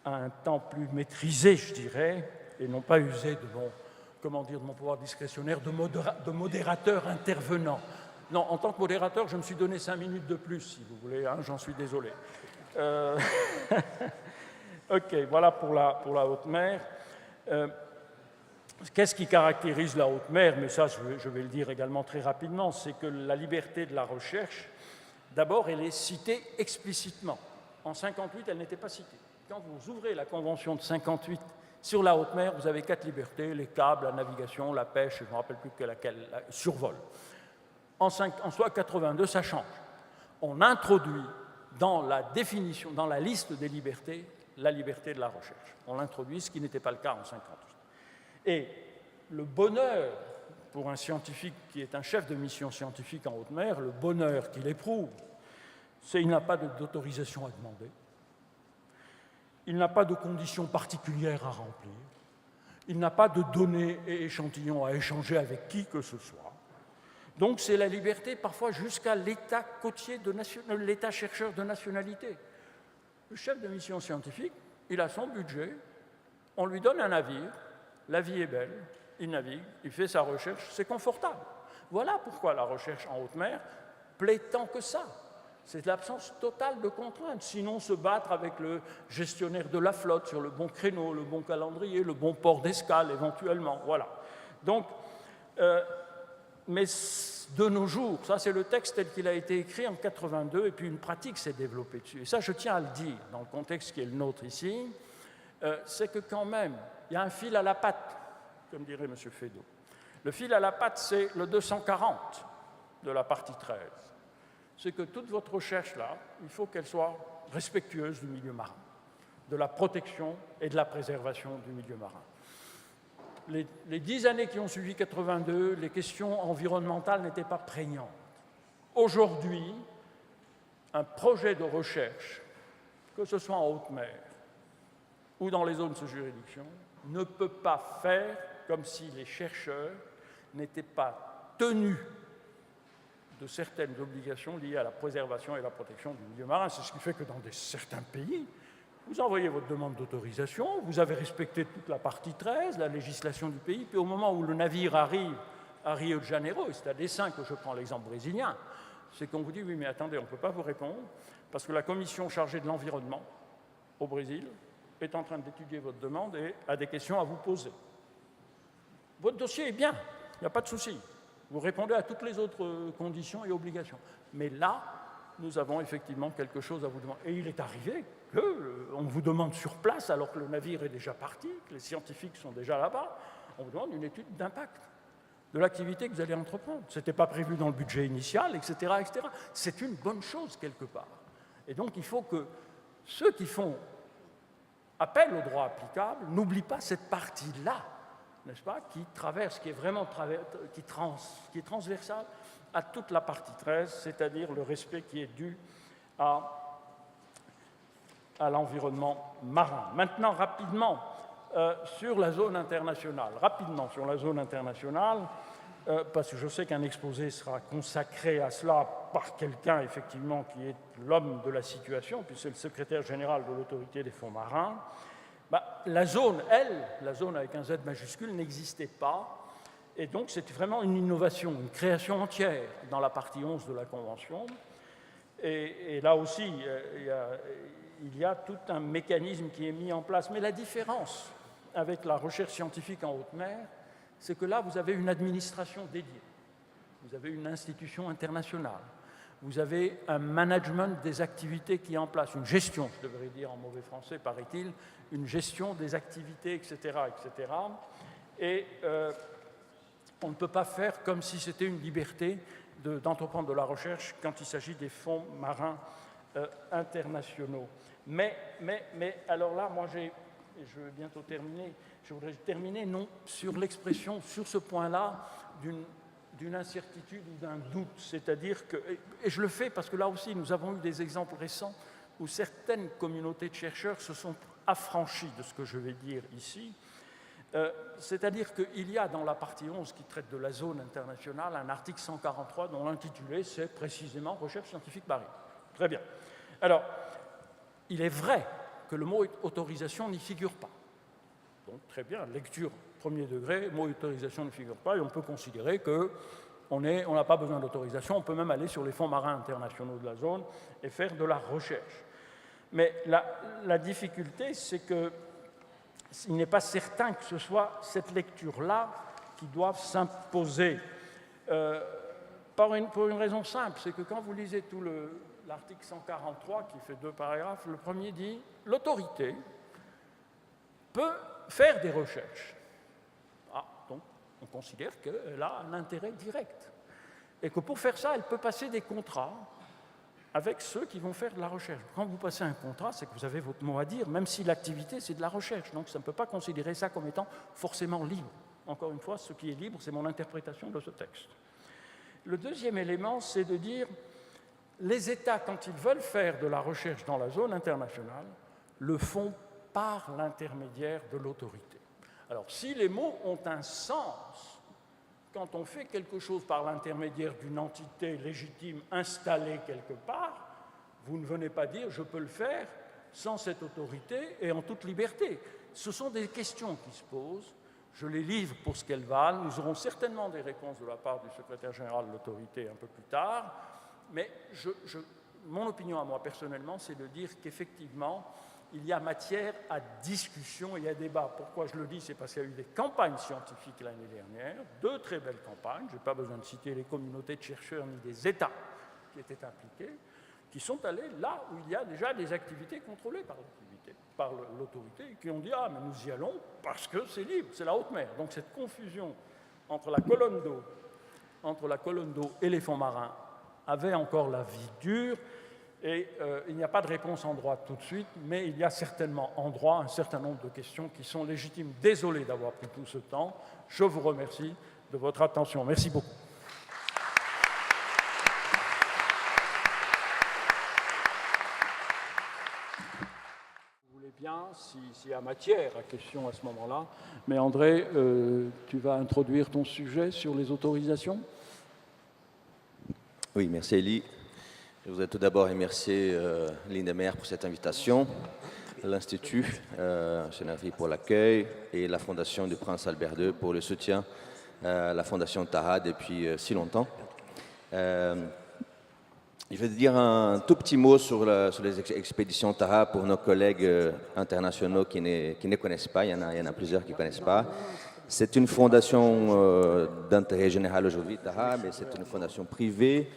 à un temps plus maîtrisé, je dirais, et non pas user de mon pouvoir discrétionnaire de modérateur intervenant. Non, en tant que modérateur, je me suis donné 5 minutes de plus, si vous voulez, hein, j'en suis désolé. Ok, voilà pour la haute mer. Qu'est-ce qui caractérise la haute mer? Mais ça, je vais le dire également très rapidement, c'est que la liberté de la recherche, d'abord, elle est citée explicitement. En 1958, elle n'était pas citée. Quand vous ouvrez la Convention de 1958 sur la haute mer, vous avez 4 libertés, les câbles, la navigation, la pêche, je ne me rappelle plus laquelle, survol. En 1982, ça change. On introduit dans la définition, dans la liste des libertés, la liberté de la recherche. On l'introduit, ce qui n'était pas le cas en 1958. Et le bonheur, pour un scientifique qui est un chef de mission scientifique en haute mer, le bonheur qu'il éprouve, c'est qu'il n'a pas d'autorisation à demander, il n'a pas de conditions particulières à remplir, il n'a pas de données et échantillons à échanger avec qui que ce soit. Donc c'est la liberté parfois jusqu'à l'état côtier, l'état chercheur de nationalité. Le chef de mission scientifique, il a son budget, on lui donne un navire, la vie est belle, il navigue, il fait sa recherche, c'est confortable. Voilà pourquoi la recherche en haute mer plaît tant que ça. C'est l'absence totale de contraintes. Sinon, se battre avec le gestionnaire de la flotte sur le bon créneau, le bon calendrier, le bon port d'escale éventuellement. Voilà. Donc, mais de nos jours, ça c'est le texte tel qu'il a été écrit en 82, et puis une pratique s'est développée dessus. Et ça, je tiens à le dire, dans le contexte qui est le nôtre ici, c'est que quand même, il y a un fil à la patte, comme dirait M. Feydeau. Le fil à la patte, c'est le 240 de la partie 13. C'est que toute votre recherche-là, il faut qu'elle soit respectueuse du milieu marin, de la protection et de la préservation du milieu marin. Les 10 années qui ont suivi 82, les questions environnementales n'étaient pas prégnantes. Aujourd'hui, un projet de recherche, que ce soit en haute mer ou dans les zones sous juridiction, ne peut pas faire comme si les chercheurs n'étaient pas tenus de certaines obligations liées à la préservation et la protection du milieu marin. C'est ce qui fait que dans certains pays, vous envoyez votre demande d'autorisation, vous avez respecté toute la partie 13, la législation du pays, puis au moment où le navire arrive à Rio de Janeiro, et c'est à dessein que je prends l'exemple brésilien, c'est qu'on vous dit « oui, mais attendez, on ne peut pas vous répondre, parce que la commission chargée de l'environnement au Brésil est en train d'étudier votre demande et a des questions à vous poser. Votre dossier est bien, il n'y a pas de souci. Vous répondez à toutes les autres conditions et obligations. Mais là, nous avons effectivement quelque chose à vous demander. » Et il est arrivé qu'on vous demande sur place, alors que le navire est déjà parti, que les scientifiques sont déjà là-bas, on vous demande une étude d'impact de l'activité que vous allez entreprendre. Ce n'était pas prévu dans le budget initial, etc., etc. C'est une bonne chose, quelque part. Et donc, il faut que ceux qui font appel au droit applicable n'oublient pas cette partie-là, n'est-ce pas, qui traverse, qui est vraiment qui est transversale à toute la partie 13, c'est-à-dire le respect qui est dû à l'environnement marin. Maintenant, rapidement, sur la zone internationale. Parce que je sais qu'un exposé sera consacré à cela par quelqu'un, effectivement, qui est l'homme de la situation, puis c'est le secrétaire général de l'autorité des fonds marins. La zone, la zone avec un Z majuscule, n'existait pas. Et donc, c'était vraiment une innovation, une création entière dans la partie 11 de la Convention. Et là aussi, il y a tout un mécanisme qui est mis en place. Mais la différence avec la recherche scientifique en haute mer, c'est que là, vous avez une administration dédiée. Vous avez une institution internationale. Vous avez un management des activités qui est en place, une gestion, je devrais dire en mauvais français, paraît-il, une gestion des activités, etc., etc. Et on ne peut pas faire comme si c'était une liberté d'entreprendre de la recherche quand il s'agit des fonds marins internationaux. Mais alors là, moi, je vais bientôt terminer, je voudrais terminer non sur l'expression, sur ce point-là, d'une incertitude ou d'un doute, c'est-à-dire que, et je le fais parce que là aussi, nous avons eu des exemples récents où certaines communautés de chercheurs se sont affranchies de ce que je vais dire ici. C'est-à-dire qu'il y a dans la partie 11 qui traite de la zone internationale un article 143 dont l'intitulé c'est précisément Recherche scientifique marine. Très bien. Alors, il est vrai que le mot autorisation n'y figure pas. Donc, très bien, lecture premier degré, mot autorisation ne figure pas et on peut considérer qu'on n'a pas besoin d'autorisation, on peut même aller sur les fonds marins internationaux de la zone et faire de la recherche. Mais la difficulté, c'est que il n'est pas certain que ce soit cette lecture-là qui doive s'imposer. Pour une raison simple, c'est que quand vous lisez tout l'article 143, qui fait 2 paragraphes, le premier dit « L'autorité peut faire des recherches ». Ah, donc on considère qu'elle a un intérêt direct. Et que pour faire ça, elle peut passer des contrats avec ceux qui vont faire de la recherche. Quand vous passez un contrat, c'est que vous avez votre mot à dire, même si l'activité, c'est de la recherche. Donc, ça ne peut pas considérer ça comme étant forcément libre. Encore une fois, ce qui est libre, c'est mon interprétation de ce texte. Le deuxième élément, c'est de dire, les États, quand ils veulent faire de la recherche dans la zone internationale, le font par l'intermédiaire de l'autorité. Alors, si les mots ont un sens, quand on fait quelque chose par l'intermédiaire d'une entité légitime installée quelque part, vous ne venez pas dire « je peux le faire sans cette autorité et en toute liberté ». Ce sont des questions qui se posent, je les livre pour ce qu'elles valent, nous aurons certainement des réponses de la part du secrétaire général de l'autorité un peu plus tard, mais mon opinion à moi personnellement, c'est de dire qu'effectivement, il y a matière à discussion et à débat. Pourquoi je le dis? C'est parce qu'il y a eu des campagnes scientifiques l'année dernière, 2 très belles campagnes, je n'ai pas besoin de citer les communautés de chercheurs ni des États qui étaient impliqués, qui sont allés là où il y a déjà des activités contrôlées par l'autorité, et qui ont dit « Ah, mais nous y allons parce que c'est libre, c'est la haute mer ». Donc cette confusion entre la colonne d'eau et les fonds marins avait encore la vie dure. Et il n'y a pas de réponse en droit tout de suite, mais il y a certainement en droit un certain nombre de questions qui sont légitimes. Désolé d'avoir pris tout ce temps. Je vous remercie de votre attention. Merci beaucoup. Vous voulez bien, s'il y a matière à question à ce moment-là. Mais André, tu vas introduire ton sujet sur les autorisations?
Oui, merci Elie. Je voudrais tout d'abord remercier l'INDEMER pour cette invitation, l'Institut Chenavy pour l'accueil et la Fondation du Prince Albert II pour le soutien à la Fondation Taha depuis si longtemps. Je vais dire un tout petit mot sur les expéditions Taha pour nos collègues internationaux qui ne connaissent pas. Il y en a plusieurs qui ne connaissent pas. C'est une fondation d'intérêt général aujourd'hui, Taha, mais c'est une fondation privée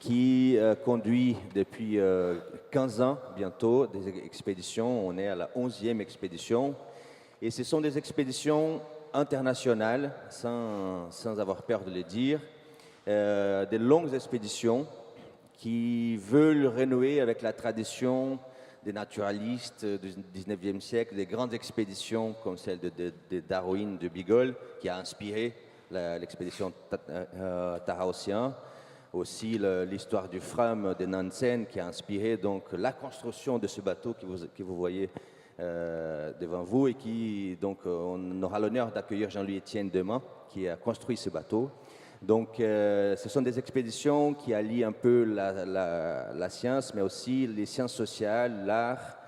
qui conduit depuis 15 ans bientôt des expéditions. On est à la 11e expédition. Et ce sont des expéditions internationales, sans avoir peur de le dire, des longues expéditions qui veulent renouer avec la tradition des naturalistes du 19e siècle, des grandes expéditions comme celle de Darwin, de Beagle, qui a inspiré l'expédition Taha-Océan. Aussi l'histoire du Fram de Nansen qui a inspiré donc la construction de ce bateau que vous voyez devant vous et qui donc on aura l'honneur d'accueillir Jean-Louis Etienne demain qui a construit ce bateau. Donc ce sont des expéditions qui allient un peu la science mais aussi les sciences sociales, l'art,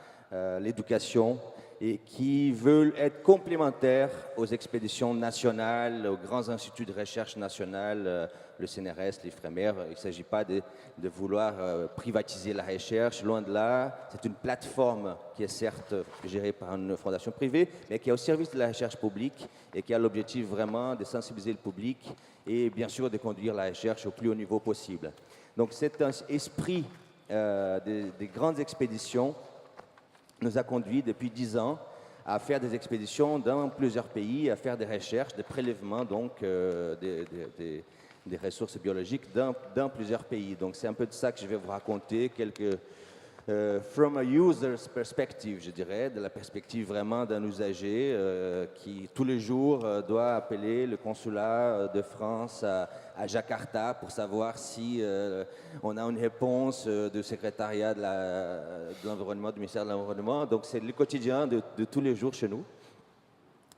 l'éducation et qui veulent être complémentaires aux expéditions nationales, aux grands instituts de recherche nationales, le CNRS, l'IFREMER. Il ne s'agit pas de vouloir privatiser la recherche, loin de là. C'est une plateforme qui est certes gérée par une fondation privée, mais qui est au service de la recherche publique et qui a l'objectif vraiment de sensibiliser le public et bien sûr de conduire la recherche au plus haut niveau possible. Donc cet esprit des grandes expéditions nous a conduit depuis 10 ans à faire des expéditions dans plusieurs pays, à faire des recherches, des prélèvements donc des ressources biologiques dans plusieurs pays. Donc c'est un peu de ça que je vais vous raconter, quelques From a user's perspective, je dirais, de la perspective vraiment d'un usager qui tous les jours doit appeler le consulat de France à Jakarta pour savoir si on a une réponse du secrétariat de l'environnement, du ministère de l'Environnement. Donc c'est le quotidien de tous les jours chez nous.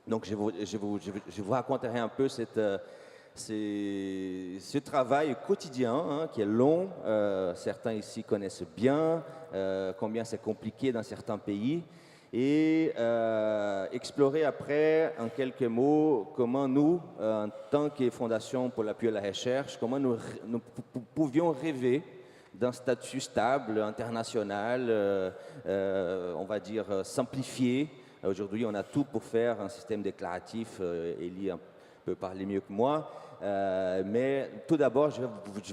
Donc je vous raconterai un peu ce travail quotidien hein, qui est long. Certains ici connaissent bien combien c'est compliqué dans certains pays. Et explorer après, en quelques mots, comment nous, en tant que Fondation pour l'appui à la recherche, comment nous pouvions rêver d'un statut stable, international, on va dire simplifié. Aujourd'hui, on a tout pour faire un système déclaratif. Élie peut parler mieux que moi. Mais tout d'abord, je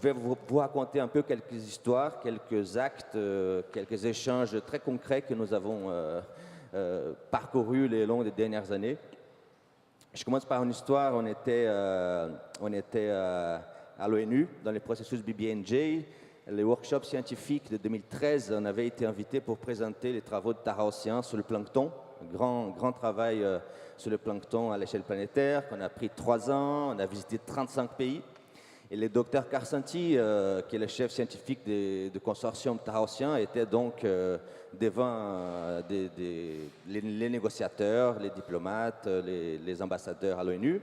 vais vous raconter un peu quelques histoires, quelques actes, quelques échanges très concrets que nous avons parcourus les longs des dernières années. Je commence par une histoire. On était à l'ONU dans le processus BBNJ. Les workshops scientifiques de 2013, on avait été invités pour présenter les travaux de Tara Océan sur le plancton. Grand travail sur le plancton à l'échelle planétaire qu'on a pris 3 ans. On a visité 35 pays. Et le docteur Karsanti, qui est le chef scientifique du consortium Tara Océan, était donc devant les négociateurs, les diplomates, les ambassadeurs à l'ONU.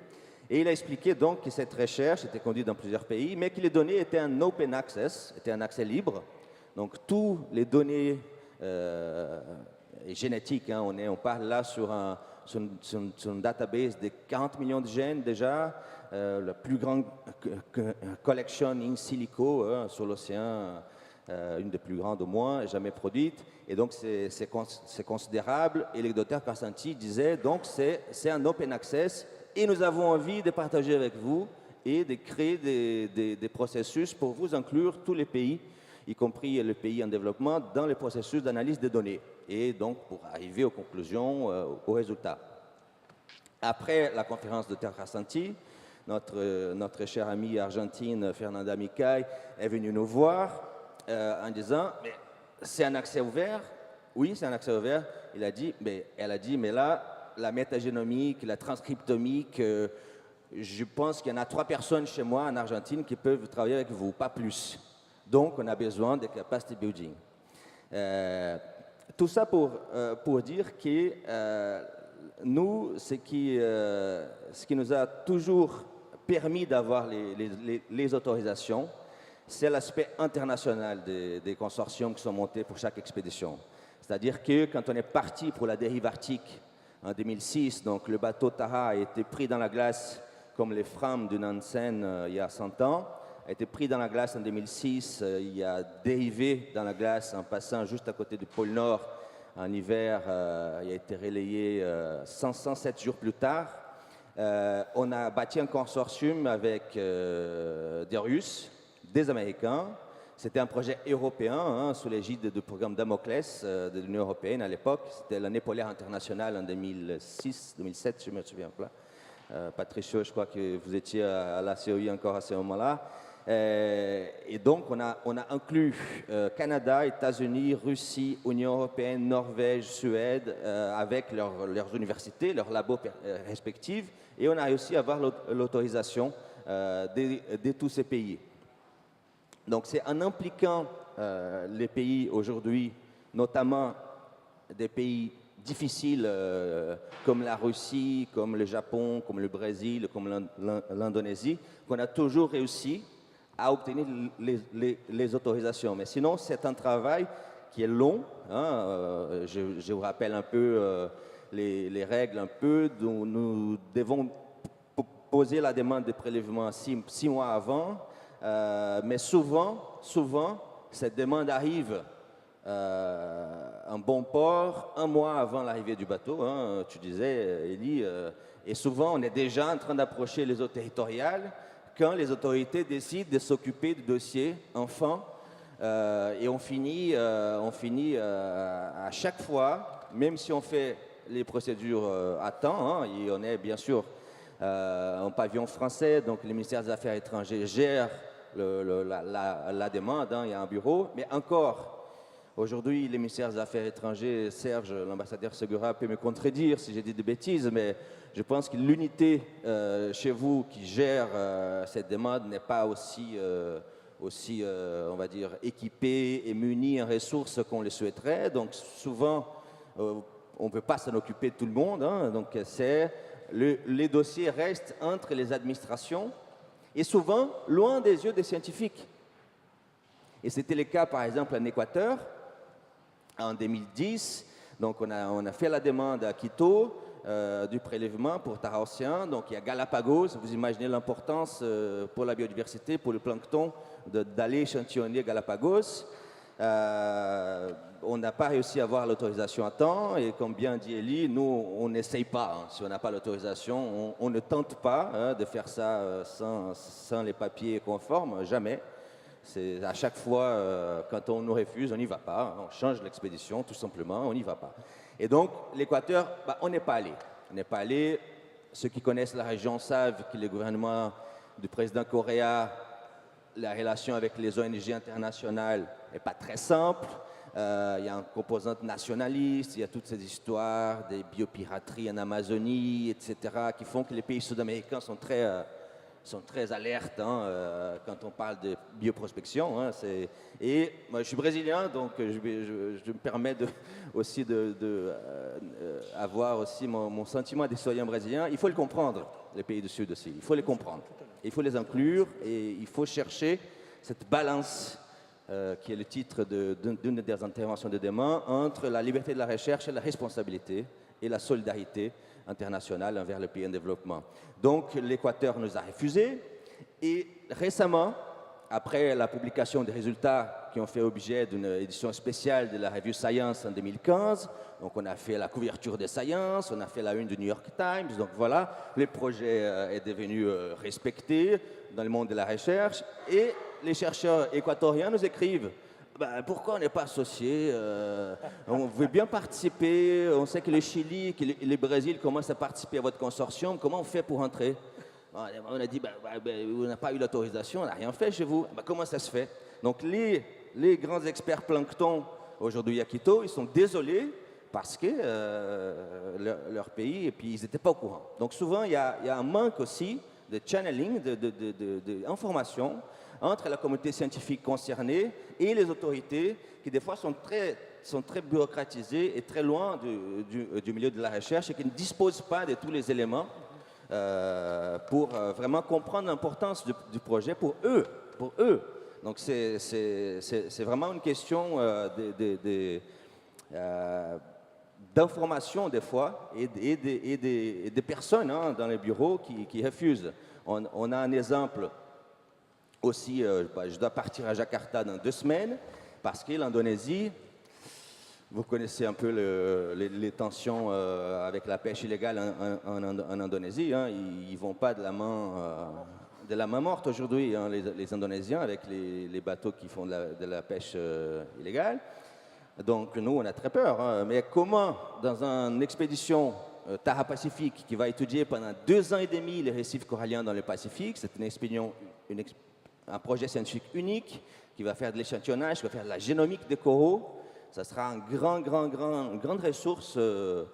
Et il a expliqué donc que cette recherche était conduite dans plusieurs pays, mais que les données étaient un open access, étaient un accès libre. Donc, toutes les données génétiques, hein, on parle là sur une database de 40 millions de gènes déjà, la plus grande collection in silico sur l'océan, une des plus grandes au moins, jamais produite. Et donc, c'est considérable. Et le docteur Karsanti disait, donc, c'est un open access. Et nous avons envie de partager avec vous et de créer des processus pour vous inclure tous les pays, y compris les pays en développement, dans le processus d'analyse des données. Et donc, pour arriver aux conclusions, aux résultats. Après la conférence de Dr. Karsanti, notre chère amie argentine, Fernanda Micay, est venue nous voir en disant « Mais c'est un accès ouvert ?» Oui, c'est un accès ouvert. Elle a dit, mais là, la métagénomique, la transcriptomique, je pense qu'il y en a 3 personnes chez moi en Argentine qui peuvent travailler avec vous, pas plus. Donc, on a besoin de capacity building. Tout ça pour dire que nous, ce qui nous a toujours permis d'avoir les autorisations, c'est l'aspect international des consortiums qui sont montés pour chaque expédition. C'est-à-dire que quand on est parti pour la dérive arctique, en 2006, donc le bateau Tara a été pris dans la glace comme les Fram du Nansen il y a 100 ans, a été pris dans la glace en 2006, il a dérivé dans la glace en passant juste à côté du pôle Nord en hiver, il a été relayé 107 jours plus tard. On a bâti un consortium avec des Russes, des Américains. C'était un projet européen, hein, sous l'égide du programme Damoclès de l'Union européenne à l'époque. C'était l'année polaire internationale en 2006, 2007, je me souviens pas. Patricio, je crois que vous étiez à la COI encore à ce moment-là. Et donc, on a inclus Canada, États-Unis, Russie, Union européenne, Norvège, Suède, avec leurs universités, leurs labos respectifs. Et on a réussi à avoir l'autorisation de tous ces pays. Donc, c'est en impliquant les pays aujourd'hui, notamment des pays difficiles comme la Russie, comme le Japon, comme le Brésil, comme l'Indonésie, qu'on a toujours réussi à obtenir les autorisations. Mais sinon, c'est un travail qui est long. Hein, je vous rappelle un peu les règles, un peu, dont nous devons poser la demande de prélèvement 6 mois avant. Mais souvent, cette demande arrive en bon port 1 mois avant l'arrivée du bateau, hein, tu disais, Élie, et souvent on est déjà en train d'approcher les eaux territoriales quand les autorités décident de s'occuper du dossier enfant, et on finit à chaque fois, même si on fait les procédures à temps, hein, et on est bien sûr en pavillon français, donc le ministère des Affaires étrangères gère la demande, hein, il y a un bureau, mais encore, Aujourd'hui, les ministères des Affaires étrangères, Serge, l'ambassadeur Segura, peut me contredire si j'ai dit des bêtises, mais je pense que l'unité chez vous qui gère cette demande n'est pas aussi, on va dire, équipée et munie en ressources qu'on le souhaiterait. Donc souvent, on ne peut pas s'en occuper de tout le monde. Hein. Donc les dossiers restent entre les administrations et souvent loin des yeux des scientifiques. Et c'était le cas, par exemple, en Équateur, en 2010. Donc, on a fait la demande à Quito du prélèvement pour Tara-Océan. Donc, il y a Galapagos. Vous imaginez l'importance pour la biodiversité, pour le plancton, d'aller échantillonner Galapagos. On n'a pas réussi à avoir l'autorisation à temps. Et comme bien dit Elie, nous, on n'essaye pas. Hein. Si on n'a pas l'autorisation, on ne tente pas de faire ça sans les papiers conformes. Jamais. C'est à chaque fois, quand on nous refuse, on n'y va pas. On change l'expédition, tout simplement, on n'y va pas. Et donc, l'Équateur, on n'est pas allé. On n'est pas allé. Ceux qui connaissent la région savent que le gouvernement du président Correa, la relation avec les ONG internationales n'est pas très simple. Il y a une composante nationaliste, il y a toutes ces histoires des biopirateries en Amazonie, etc., qui font que les pays sud-américains sont très alertes quand on parle de bioprospection. Hein, et moi, je suis brésilien, donc je me permets aussi avoir aussi mon sentiment des citoyens brésiliens. Il faut le comprendre, les pays du Sud aussi. Il faut les comprendre. Il faut les inclure et il faut chercher cette balance qui est le titre d'une des interventions de demain entre la liberté de la recherche et la responsabilité et la solidarité internationale envers les pays en développement. Donc l'Équateur nous a refusé et récemment, après la publication des résultats qui ont fait objet d'une édition spéciale de la revue Science en 2015, donc on a fait la couverture de Science, on a fait la une du New York Times, donc voilà, le projet est devenu respecté dans le monde de la recherche et les chercheurs équatoriens nous écrivent pourquoi on n'est pas associé on veut bien participer, on sait que le Chili, que le Brésil commencent à participer à votre consortium, comment on fait pour entrer? On a dit, on n'a pas eu l'autorisation, on n'a rien fait chez vous. Comment ça se fait? Donc les grands experts plancton aujourd'hui à Quito, ils sont désolés parce que leur pays, et puis ils n'étaient pas au courant. Donc souvent, il y a un manque aussi de channeling, d'information entre la communauté scientifique concernée et les autorités qui des fois sont très bureaucratisées et très loin du milieu de la recherche et qui ne disposent pas de tous les éléments pour vraiment comprendre l'importance du projet pour eux. Donc c'est vraiment une question d'information des fois et des personnes dans les bureaux qui refusent. On a un exemple aussi, je dois partir à Jakarta dans 2 semaines parce que l'Indonésie, vous connaissez un peu les tensions avec la pêche illégale en Indonésie. Hein, ils ne vont pas de la main morte aujourd'hui, hein, les Indonésiens, avec les bateaux qui font de la pêche illégale. Donc nous, on a très peur. Hein, mais comment, dans une expédition Tara Pacifique qui va étudier pendant 2 ans et demi les récifs coralliens dans le Pacifique, c'est une expédition, un projet scientifique unique qui va faire de l'échantillonnage, qui va faire de la génomique des coraux. Ça sera une grande ressource de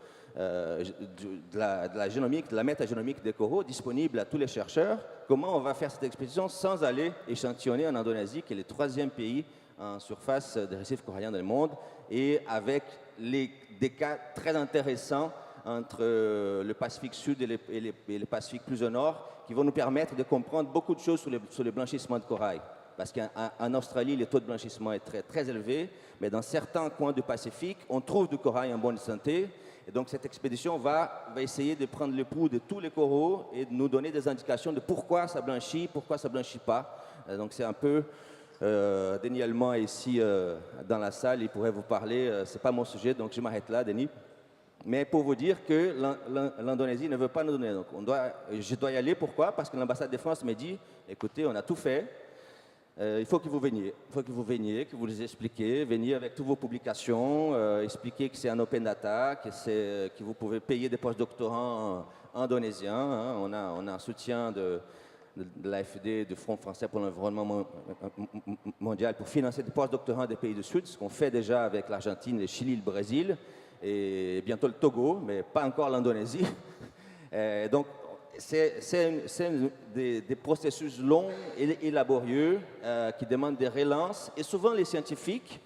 la génomique, de la métagénomique des coraux disponible à tous les chercheurs. Comment on va faire cette expédition sans aller échantillonner en Indonésie, qui est le 3e pays en surface des récifs coralliens dans le monde, et avec des cas très intéressants entre le Pacifique Sud et le Pacifique plus au nord, qui vont nous permettre de comprendre beaucoup de choses sur le blanchissement de corail. Parce qu'en Australie, le taux de blanchissement est très, très élevé, mais dans certains coins du Pacifique, on trouve du corail en bonne santé. Et donc cette expédition va essayer de prendre le pouls de tous les coraux et de nous donner des indications de pourquoi ça blanchit, pourquoi ça ne blanchit pas. Donc c'est un peu... Denis Allemand est ici dans la salle, il pourrait vous parler, ce n'est pas mon sujet, donc je m'arrête là, Denis. Mais pour vous dire que l'Indonésie ne veut pas nous donner. Donc je dois y aller, pourquoi? Parce que l'ambassade de France me dit, écoutez, on a tout fait, il faut que vous veniez. Il faut que vous veniez, que vous les expliquiez, veniez avec toutes vos publications, expliquer que c'est un open data, que vous pouvez payer des postdoctorants indonésiens. Hein. On a un soutien de l'AFD, du Front français pour l'environnement mondial, pour financer des postdoctorants des pays du Sud, ce qu'on fait déjà avec l'Argentine, le Chili, le Brésil, et bientôt le Togo, mais pas encore l'Indonésie. Donc, c'est des processus longs et laborieux qui demandent des relances, et souvent les scientifiques,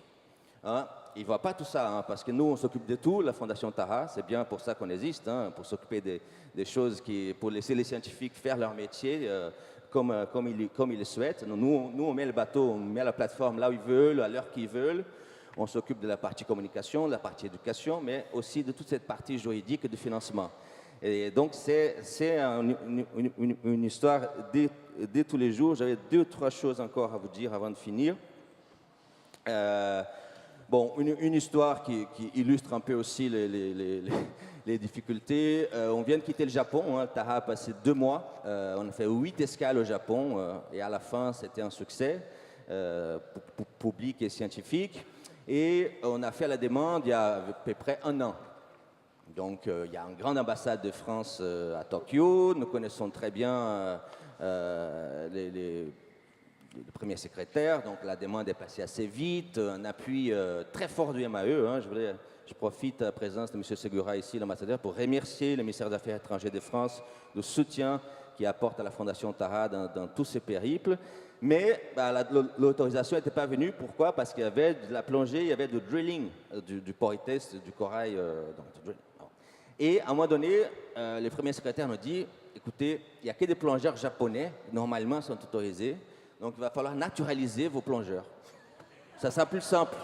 hein, ils ne voient pas tout ça, hein, parce que nous, on s'occupe de tout, la Fondation Taha, c'est bien pour ça qu'on existe, hein, pour s'occuper des choses, pour laisser les scientifiques faire leur métier comme ils le souhaitent. Nous, on met le bateau, on met la plateforme là où ils veulent, à l'heure qu'ils veulent. On s'occupe de la partie communication, de la partie éducation, mais aussi de toute cette partie juridique et de financement. Et donc, c'est une histoire de tous les jours. J'avais 2-3 choses encore à vous dire avant de finir. Bon, une histoire qui illustre un peu aussi les difficultés. On vient de quitter le Japon. Hein. Taha a passé 2 mois. On a fait 8 escales au Japon. Et à la fin, c'était un succès public et scientifique. Et on a fait la demande il y a à peu près 1 an. Donc, il y a une grande ambassade de France à Tokyo. Nous connaissons très bien le premier secrétaire, donc la demande est passée assez vite, un appui très fort du MAE. Hein. Je profite de la présence de M. Segura ici, l'ambassadeur, pour remercier le ministère des Affaires étrangères de France du soutien qu'il apporte à la Fondation Taha dans tous ces périples. Mais l'autorisation n'était pas venue. Pourquoi? Parce qu'il y avait de la plongée, il y avait du drilling, du portest, du corail. Et à un moment donné, le premier secrétaire nous dit, écoutez, il n'y a que des plongeurs japonais, normalement, sont autorisés. Donc, il va falloir naturaliser vos plongeurs. Ça sera plus simple.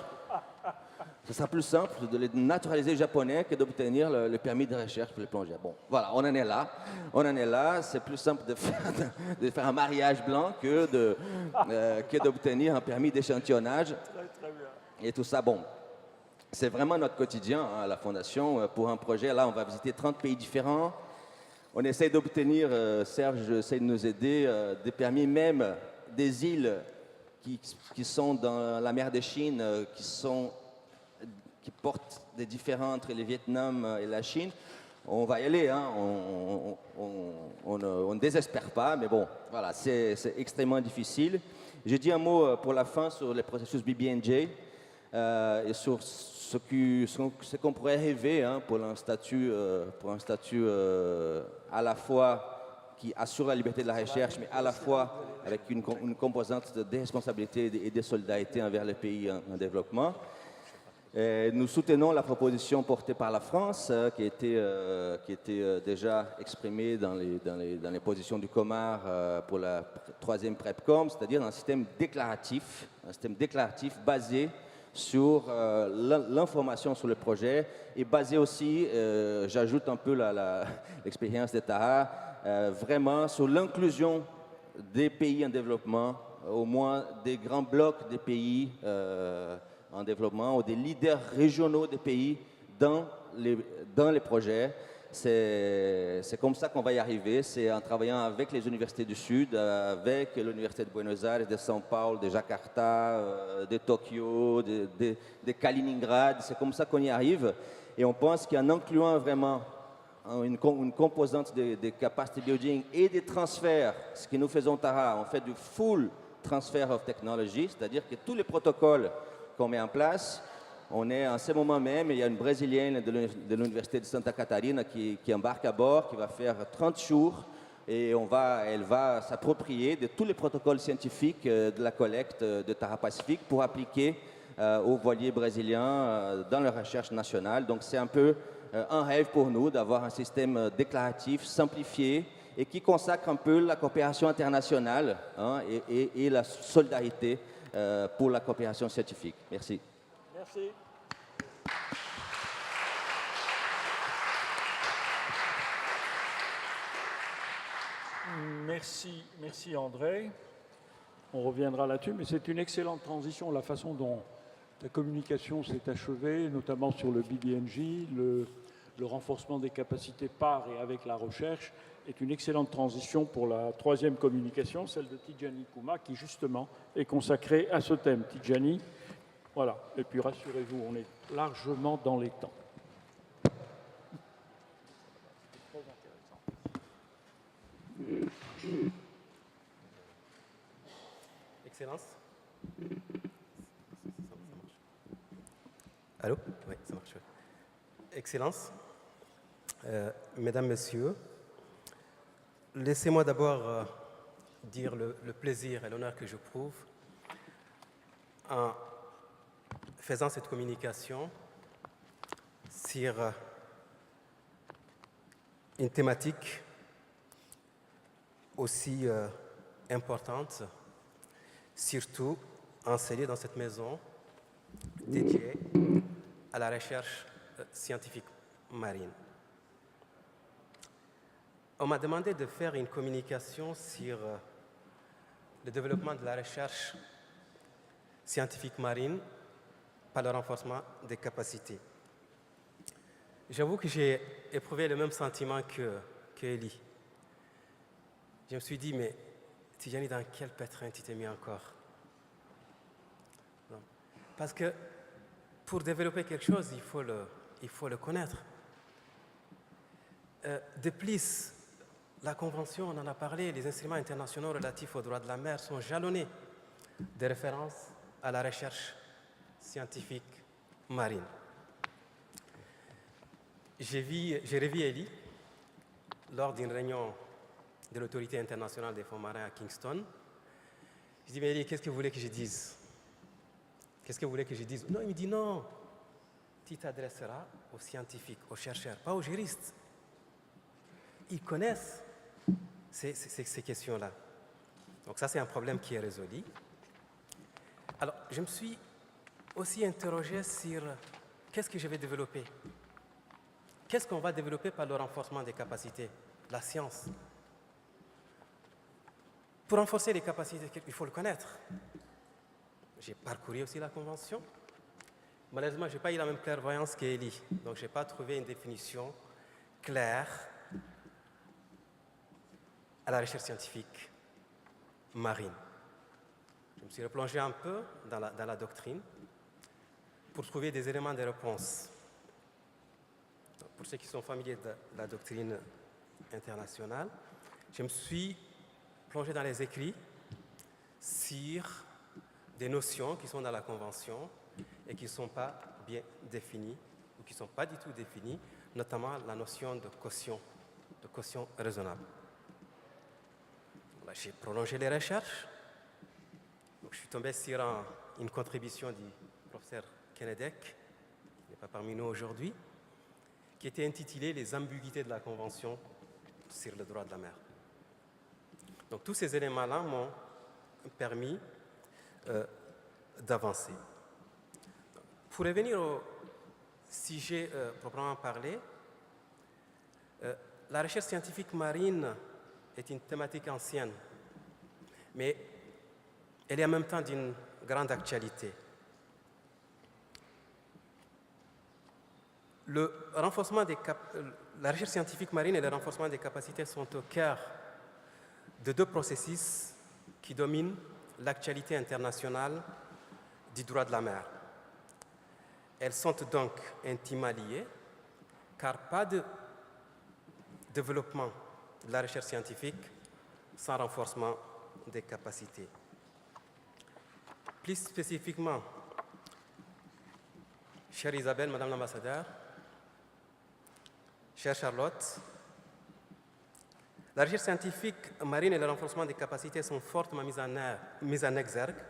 Ça sera plus simple de les naturaliser japonais que d'obtenir le permis de recherche pour les plongeurs. Bon, voilà, on en est là. On en est là. C'est plus simple de faire un mariage blanc que d'obtenir un permis d'échantillonnage. Et tout ça, bon. C'est vraiment notre quotidien hein, à la Fondation. Pour un projet, là, on va visiter 30 pays différents. On essaie d'obtenir, Serge essaie de nous aider, des permis même des îles qui sont dans la mer de Chine, qui portent des différends entre le Vietnam et la Chine. On va y aller, hein. On ne désespère pas, mais bon, voilà, c'est extrêmement difficile. J'ai dit un mot pour la fin sur le processus BBNJ et sur ce qu'on pourrait rêver hein, pour un statut à la fois qui assure la liberté de la recherche, mais à la fois avec une composante de responsabilité et de solidarité envers les pays en développement. Nous soutenons la proposition portée par la France, qui était déjà exprimée dans les positions du COMAR pour la 3e PrepCom, c'est-à-dire un système déclaratif basé sur l'information sur le projet et basé aussi, j'ajoute un peu l'expérience de Taha, vraiment sur l'inclusion des pays en développement, au moins des grands blocs des pays en développement ou des leaders régionaux des pays dans les projets. C'est comme ça qu'on va y arriver, c'est en travaillant avec les universités du Sud, avec l'Université de Buenos Aires, de São Paulo, de Jakarta, de Tokyo, de Kaliningrad, c'est comme ça qu'on y arrive. Et on pense qu'en incluant vraiment une composante de capacity building et des transferts, ce que nous faisons Taha, on fait du full transfer of technology, c'est-à-dire que tous les protocoles qu'on met en place, on est en ce moment même, il y a une Brésilienne de l'Université de Santa Catarina qui embarque à bord, qui va faire 30 jours et elle va s'approprier de tous les protocoles scientifiques de la collecte de Taha Pacifique pour appliquer aux voiliers brésiliens dans leur recherche nationale. Donc c'est un peu un rêve pour nous d'avoir un système déclaratif, simplifié et qui consacre un peu la coopération internationale hein, et la solidarité pour la coopération scientifique. Merci.
Merci. Merci André. On reviendra là-dessus, mais c'est une excellente transition, la façon dont la communication s'est achevée, notamment sur le BBNJ, le renforcement des capacités par et avec la recherche, est une excellente transition pour la 3e communication, celle de Tidjani Kouma, qui justement est consacrée à ce thème. Tidjani, voilà. Et puis rassurez-vous, on est largement dans les temps.
Excellence. Allô? Oui, ça marche. Excellence, Mesdames, Messieurs, laissez-moi d'abord dire le plaisir et l'honneur que je prouve en faisant cette communication sur une thématique aussi importante, surtout enseignée dans cette maison dédiée à la recherche scientifique marine. On m'a demandé de faire une communication sur le développement de la recherche scientifique marine par le renforcement des capacités. J'avoue que j'ai éprouvé le même sentiment que Elie. Je me suis dit, mais Tijani, dans quel pétrin tu t'es mis encore? Non. Parce que pour développer quelque chose, il faut le connaître. De plus, la Convention, on en a parlé, les instruments internationaux relatifs aux droits de la mer sont jalonnés de références à la recherche scientifique marine. J'ai revu Elie lors d'une réunion de l'Autorité internationale des fonds marins à Kingston. Je dis, mais Elie, qu'est-ce que vous voulez que je dise? Qu'est-ce que vous voulez que je dise? Non, il me dit, non, tu t'adresseras aux scientifiques, aux chercheurs, pas aux juristes. Ils connaissent ces questions-là. Donc ça, c'est un problème qui est résolu. Alors, je me suis aussi interrogé sur qu'est-ce que je vais développer. Qu'est-ce qu'on va développer par le renforcement des capacités? La science. Pour renforcer les capacités, il faut le connaître. J'ai parcouru aussi la Convention. Malheureusement, je n'ai pas eu la même clairvoyance qu'Elie, donc je n'ai pas trouvé une définition claire à la recherche scientifique marine. Je me suis replongé un peu dans la doctrine pour trouver des éléments de réponse. Donc, pour ceux qui sont familiers de la doctrine internationale, je me suis plongé dans les écrits sur des notions qui sont dans la Convention et qui ne sont pas bien définies ou qui ne sont pas du tout définies, notamment la notion de quotient raisonnable. Voilà, j'ai prolongé les recherches. Donc, je suis tombé sur une contribution du professeur Kenedek, qui n'est pas parmi nous aujourd'hui, qui était intitulée « Les ambiguïtés de la Convention sur le droit de la mer ». Donc tous ces éléments-là m'ont permis d'avancer. Pour revenir au sujet proprement parlé, la recherche scientifique marine est une thématique ancienne, mais elle est en même temps d'une grande actualité. La recherche scientifique marine et le renforcement des capacités sont au cœur de deux processus qui dominent l'actualité internationale du droit de la mer. Elles sont donc intimement liées, car pas de développement de la recherche scientifique sans renforcement des capacités. Plus spécifiquement, chère Isabelle, Madame l'ambassadeur, chère Charlotte, la recherche scientifique marine et le renforcement des capacités sont fortement mises en exergue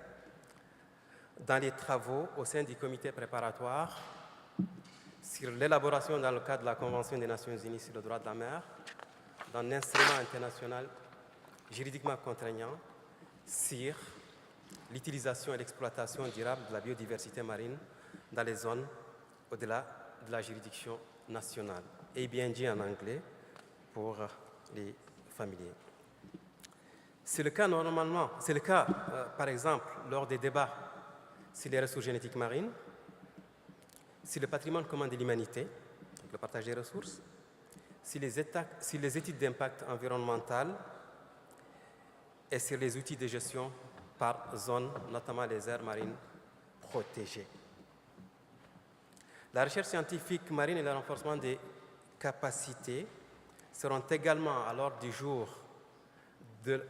dans les travaux au sein du comité préparatoire sur l'élaboration dans le cadre de la Convention des Nations Unies sur le droit de la mer d'un instrument international juridiquement contraignant sur l'utilisation et l'exploitation durable de la biodiversité marine dans les zones au-delà de la juridiction nationale. Et bien dit en anglais pour les familiers. C'est le cas par exemple, lors des débats sur les ressources génétiques marines, sur le patrimoine commun de l'humanité, le partage des ressources, sur les études d'impact environnemental et sur les outils de gestion par zone, notamment les aires marines protégées. La recherche scientifique marine et le renforcement des capacités seront également à l'ordre du jour de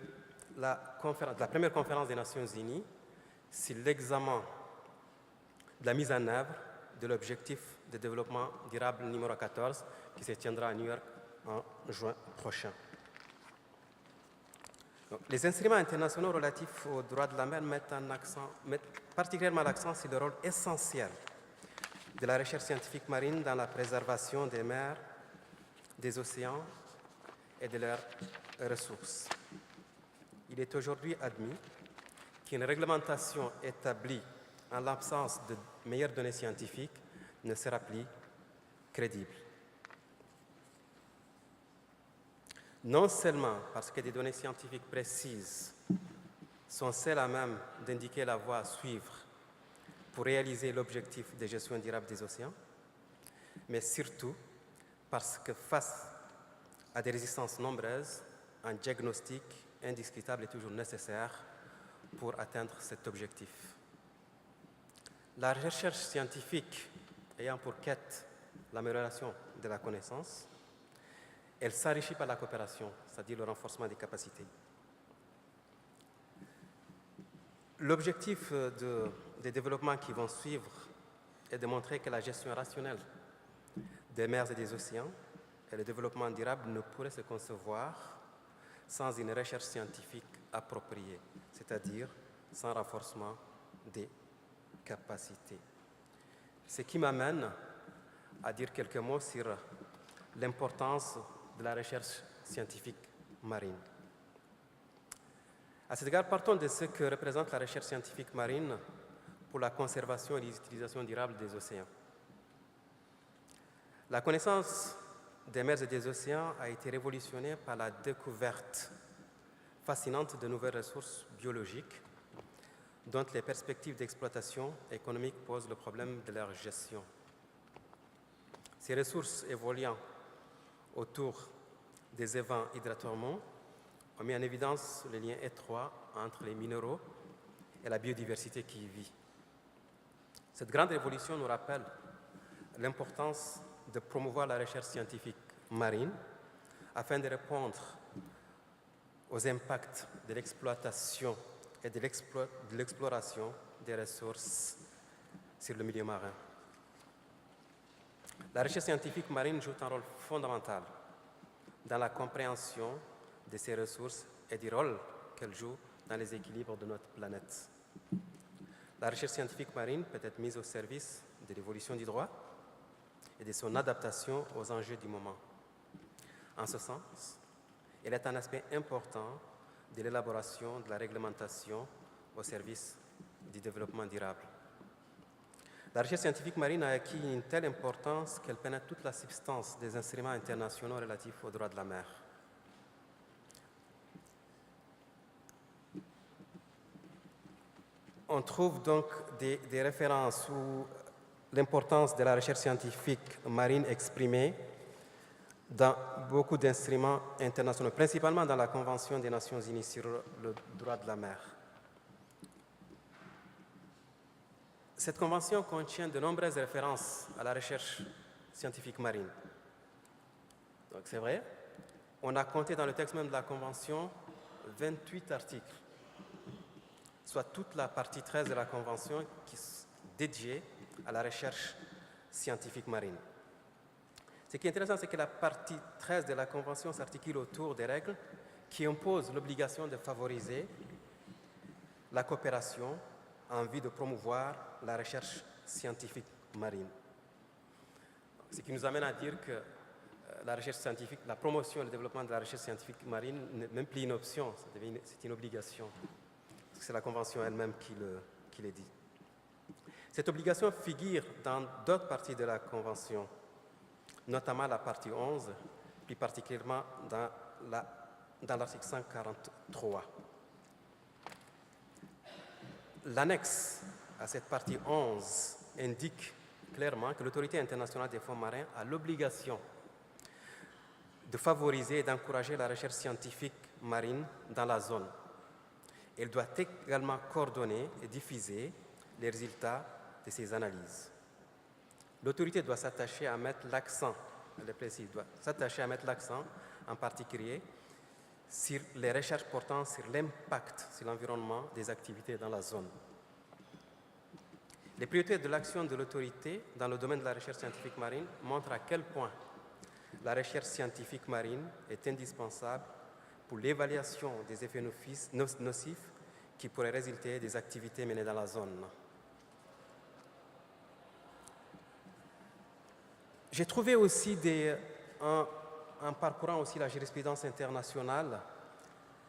la première conférence des Nations Unies sur l'examen de la mise en œuvre de l'objectif de développement durable numéro 14 qui se tiendra à New York en juin prochain. Donc, les instruments internationaux relatifs aux droits de la mer mettent particulièrement l'accent sur le rôle essentiel de la recherche scientifique marine dans la préservation des mers, des océans et de leurs ressources. Il est aujourd'hui admis qu'une réglementation établie en l'absence de meilleures données scientifiques ne sera plus crédible. Non seulement parce que des données scientifiques précises sont celles à même d'indiquer la voie à suivre pour réaliser l'objectif de gestion durable des océans, mais surtout parce que face à des résistances nombreuses, un diagnostic indiscutable est toujours nécessaire pour atteindre cet objectif. La recherche scientifique ayant pour quête l'amélioration de la connaissance, elle s'enrichit par la coopération, c'est-à-dire le renforcement des capacités. L'objectif des développements qui vont suivre est de montrer que la gestion rationnelle des mers et des océans et le développement durable ne pourraient se concevoir sans une recherche scientifique appropriée, c'est-à-dire sans renforcement des capacités. Ce qui m'amène à dire quelques mots sur l'importance de la recherche scientifique marine. À cet égard, partons de ce que représente la recherche scientifique marine pour la conservation et l'utilisation durable des océans. La connaissance des mers et des océans a été révolutionnée par la découverte fascinante de nouvelles ressources biologiques dont les perspectives d'exploitation économique posent le problème de leur gestion. Ces ressources évoluant autour des évents hydratoires ont mis en évidence le lien étroit entre les minéraux et la biodiversité qui y vit. Cette grande révolution nous rappelle l'importance de promouvoir la recherche scientifique marine afin de répondre aux impacts de l'exploitation et de l'exploration des ressources sur le milieu marin. La recherche scientifique marine joue un rôle fondamental dans la compréhension de ces ressources et du rôle qu'elle joue dans les équilibres de notre planète. La recherche scientifique marine peut être mise au service de l'évolution du droit et de son adaptation aux enjeux du moment. En ce sens, elle est un aspect important de l'élaboration de la réglementation au service du développement durable. La recherche scientifique marine a acquis une telle importance qu'elle pénètre toute la substance des instruments internationaux relatifs aux droits de la mer. On trouve donc des références où l'importance de la recherche scientifique marine exprimée dans beaucoup d'instruments internationaux, principalement dans la Convention des Nations Unies sur le droit de la mer. Cette convention contient de nombreuses références à la recherche scientifique marine. Donc c'est vrai, on a compté dans le texte même de la convention 28 articles, soit toute la partie 13 de la convention qui est dédiée à la recherche scientifique marine. Ce qui est intéressant, c'est que la partie 13 de la convention s'articule autour des règles qui imposent l'obligation de favoriser la coopération en vue de promouvoir la recherche scientifique marine. Ce qui nous amène à dire que la recherche scientifique, la promotion et le développement de la recherche scientifique marine n'est même plus une option, c'est une obligation. Parce que c'est la Convention elle-même qui le dit. Cette obligation figure dans d'autres parties de la Convention, notamment la partie 11, plus particulièrement dans l'article 143. L'annexe à cette partie 11 indique clairement que l'Autorité internationale des fonds marins a l'obligation de favoriser et d'encourager la recherche scientifique marine dans la zone. Elle doit également coordonner et diffuser les résultats de ces analyses. L'autorité doit s'attacher à mettre l'accent, elle est précise, doit s'attacher à mettre l'accent en particulier sur les recherches portant sur l'impact sur l'environnement des activités dans la zone. Les priorités de l'action de l'autorité dans le domaine de la recherche scientifique marine montrent à quel point la recherche scientifique marine est indispensable pour l'évaluation des effets nocifs qui pourraient résulter des activités menées dans la zone. J'ai trouvé aussi, en parcourant aussi la jurisprudence internationale,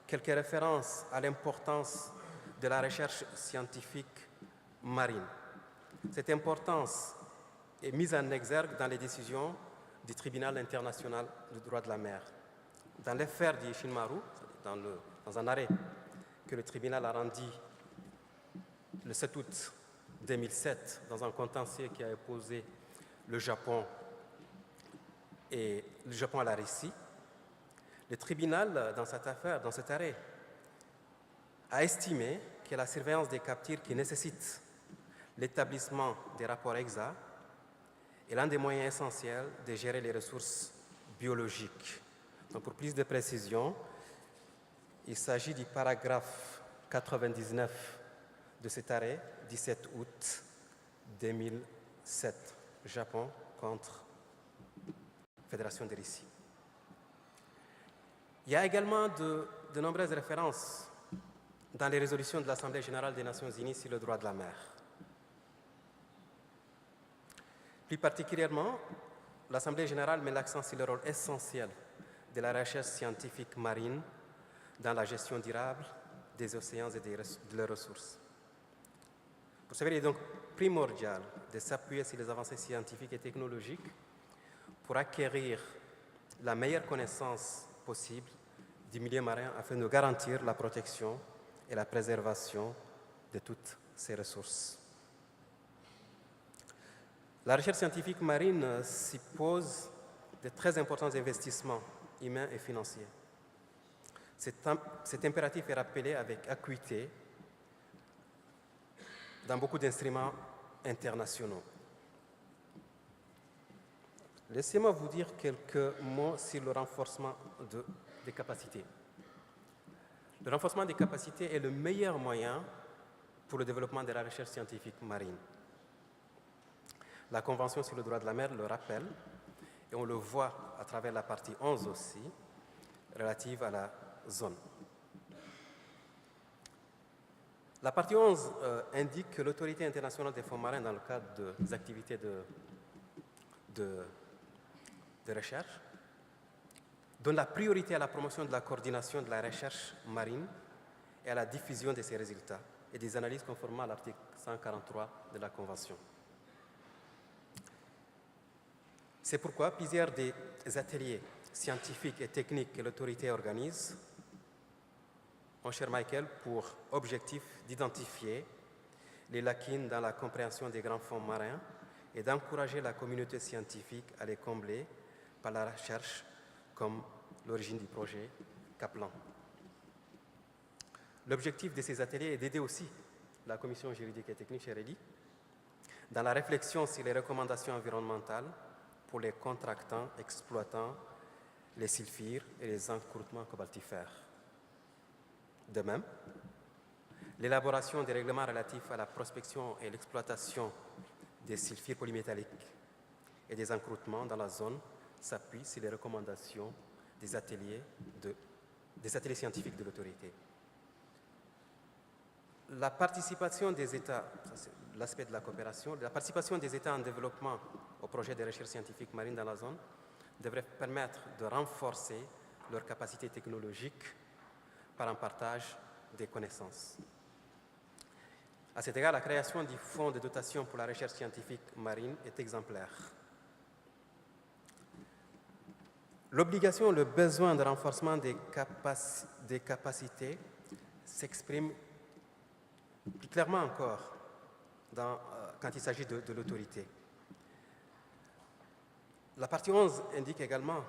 quelques références à l'importance de la recherche scientifique marine. Cette importance est mise en exergue dans les décisions du Tribunal international du droit de la mer. Dans l'affaire d'Ishinmaru, dans un arrêt que le tribunal a rendu le 7 août 2007, dans un contentieux qui a opposé le Japon à la Russie, le tribunal, dans cette affaire, dans cet arrêt, a estimé que la surveillance des captures qui nécessite l'établissement des rapports exacts est l'un des moyens essentiels de gérer les ressources biologiques. Donc, pour plus de précision, il s'agit du paragraphe 99 de cet arrêt, 17 août 2007, Japon contre Fédération de Russie. Il y a également de nombreuses références dans les résolutions de l'Assemblée générale des Nations unies sur le droit de la mer. Plus particulièrement, l'Assemblée générale met l'accent sur le rôle essentiel de la recherche scientifique marine dans la gestion durable des océans et de leurs ressources. Pour ce faire, il est donc primordial de s'appuyer sur les avancées scientifiques et technologiques pour acquérir la meilleure connaissance possible du milieu marin afin de garantir la protection et la préservation de toutes ces ressources. La recherche scientifique marine suppose de très importants investissements humains et financiers. Cet impératif est rappelé avec acuité dans beaucoup d'instruments internationaux. Laissez-moi vous dire quelques mots sur le renforcement des capacités. Le renforcement des capacités est le meilleur moyen pour le développement de la recherche scientifique marine. La Convention sur le droit de la mer le rappelle, et on le voit à travers la partie 11 aussi, relative à la zone. La partie 11 indique que l'Autorité internationale des fonds marins, dans le cadre des activités de recherche, donne la priorité à la promotion de la coordination de la recherche marine et à la diffusion de ses résultats et des analyses conformément à l'article 143 de la Convention. C'est pourquoi plusieurs des ateliers scientifiques et techniques que l'autorité organise ont, cher Michael, pour objectif d'identifier les lacunes dans la compréhension des grands fonds marins et d'encourager la communauté scientifique à les combler par la recherche, comme l'origine du projet Kaplan. L'objectif de ces ateliers est d'aider aussi la Commission juridique et technique chez RELI dans la réflexion sur les recommandations environnementales pour les contractants exploitant les sulfures et les encroûtements cobaltifères. De même, l'élaboration des règlements relatifs à la prospection et l'exploitation des sulfures polymétalliques et des encroûtements dans la zone s'appuie sur les recommandations des ateliers scientifiques de l'autorité. La participation des États, c'est l'aspect de la coopération, la participation des États en développement au projet de recherche scientifique marine dans la zone devrait permettre de renforcer leurs capacités technologiques par un partage des connaissances. À cet égard, la création du Fonds de dotation pour la recherche scientifique marine est exemplaire. L'obligation, le besoin de renforcement des capacités s'exprime plus clairement encore quand il s'agit de l'autorité. La partie 11 indique également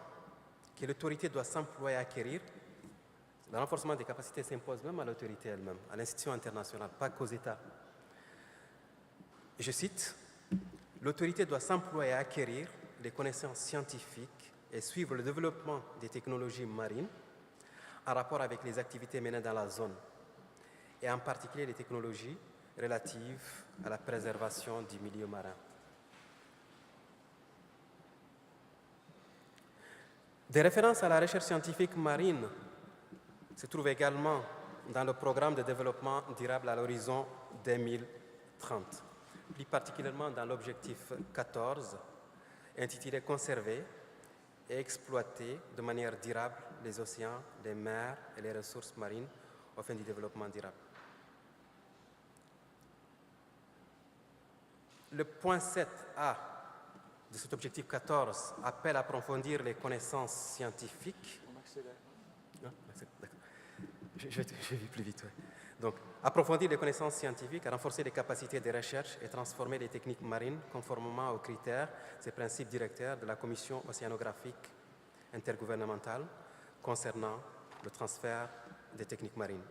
que l'autorité doit s'employer à acquérir. Le renforcement des capacités s'impose même à l'autorité elle-même, à l'institution internationale, pas qu'aux États. Je cite, « L'autorité doit s'employer à acquérir les connaissances scientifiques et suivre le développement des technologies marines en rapport avec les activités menées dans la zone, et en particulier les technologies relatives à la préservation du milieu marin. Des références à la recherche scientifique marine se trouvent également dans le programme de développement durable à l'horizon 2030, plus particulièrement dans l'objectif 14, intitulé « Conserver et exploiter de manière durable les océans, les mers et les ressources marines aux fins du développement durable ». Le point 7a de cet objectif 14 appelle à approfondir les connaissances scientifiques.
On accélère.
Non, je vais plus vite. Ouais. Donc, approfondir les connaissances scientifiques, renforcer les capacités de recherche et transformer les techniques marines conformément aux critères et principes directeurs de la Commission océanographique intergouvernementale concernant le transfert des techniques marines.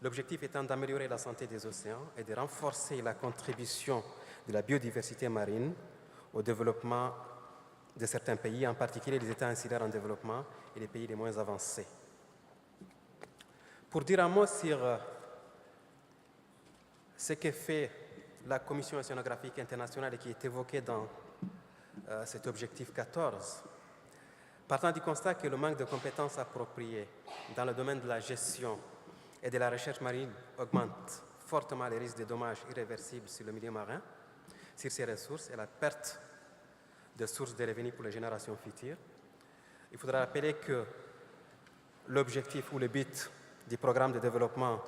L'objectif étant d'améliorer la santé des océans et de renforcer la contribution de la biodiversité marine au développement de certains pays, en particulier les États insulaires en développement et les pays les moins avancés. Pour dire un mot sur ce que fait la Commission océanographique internationale et qui est évoqué dans cet objectif 14, partant du constat que le manque de compétences appropriées dans le domaine de la gestion et de la recherche marine augmente fortement les risques de dommages irréversibles sur le milieu marin, sur ses ressources et la perte de sources de revenus pour les générations futures, il faudra rappeler que l'objectif ou le but du programme de développement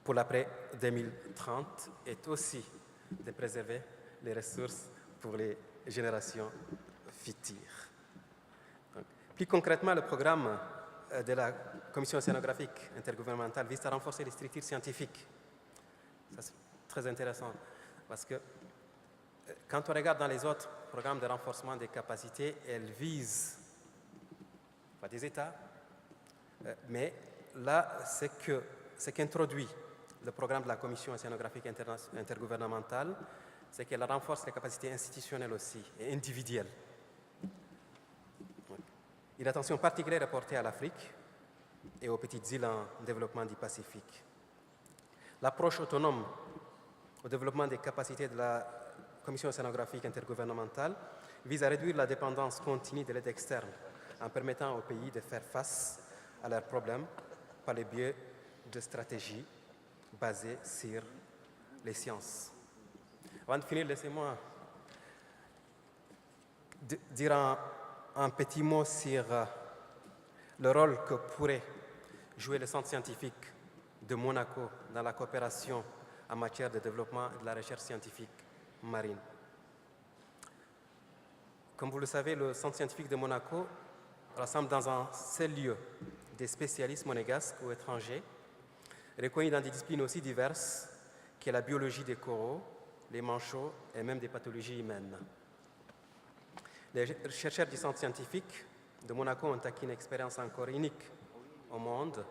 pour l'après 2030 est aussi de préserver les ressources pour les générations futures. Donc, plus concrètement, le programme de la Commission océanographique intergouvernementale vise à renforcer les structures scientifiques. Ça, c'est très intéressant parce que quand on regarde dans les autres programmes de renforcement des capacités, elles visent pas des États, mais là, ce qu'introduit le programme de la Commission océanographique intergouvernementale, c'est qu'elle renforce les capacités institutionnelles aussi et individuelles. Une attention particulière est portée à l'Afrique et aux petites îles en développement du Pacifique. L'approche autonome au développement des capacités de la Commission océanographique intergouvernementale vise à réduire la dépendance continue de l'aide externe en permettant aux pays de faire face à leurs problèmes par le biais de stratégies basées sur les sciences. Avant de finir, laissez-moi dire un petit mot sur le rôle que pourrait jouer le Centre scientifique de Monaco dans la coopération en matière de développement et de la recherche scientifique marine. Comme vous le savez, le Centre scientifique de Monaco rassemble dans un seul lieu des spécialistes monégasques ou étrangers, reconnus dans des disciplines aussi diverses que la biologie des coraux, les manchots et même des pathologies humaines. Les chercheurs du Centre scientifique de Monaco ont acquis une expérience encore unique au monde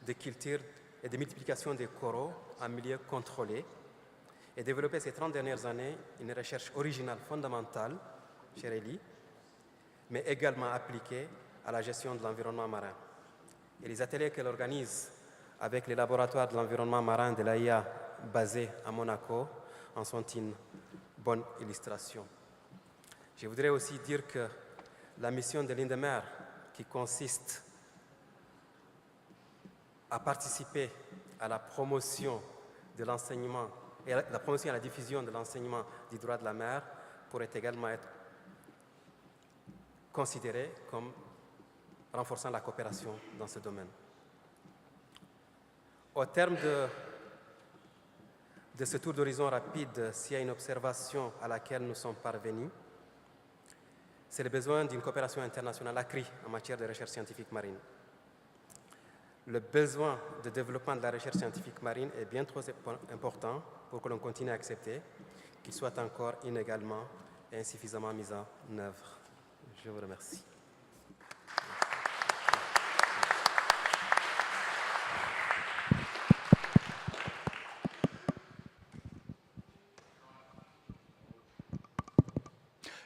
de culture et de multiplication des coraux en milieu contrôlé et développé ces 30 dernières années une recherche originale fondamentale chez Reli, mais également appliquée à la gestion de l'environnement marin. Et les ateliers qu'elle organise avec les laboratoires de l'environnement marin de l'AIA basés à Monaco en sont une bonne illustration. Je voudrais aussi dire que la mission de l'INDEMER, qui consiste à participer à la promotion de l'enseignement et à la promotion et à la diffusion de l'enseignement du droit de la mer, pourrait également être considérée comme renforçant la coopération dans ce domaine. Au terme de ce tour d'horizon rapide, s'il y a une observation à laquelle nous sommes parvenus, c'est le besoin d'une coopération internationale accrue en matière de recherche scientifique marine. Le besoin de développement de la recherche scientifique marine est bien trop important pour que l'on continue à accepter qu'il soit encore inégalement et insuffisamment mis en œuvre. Je vous remercie.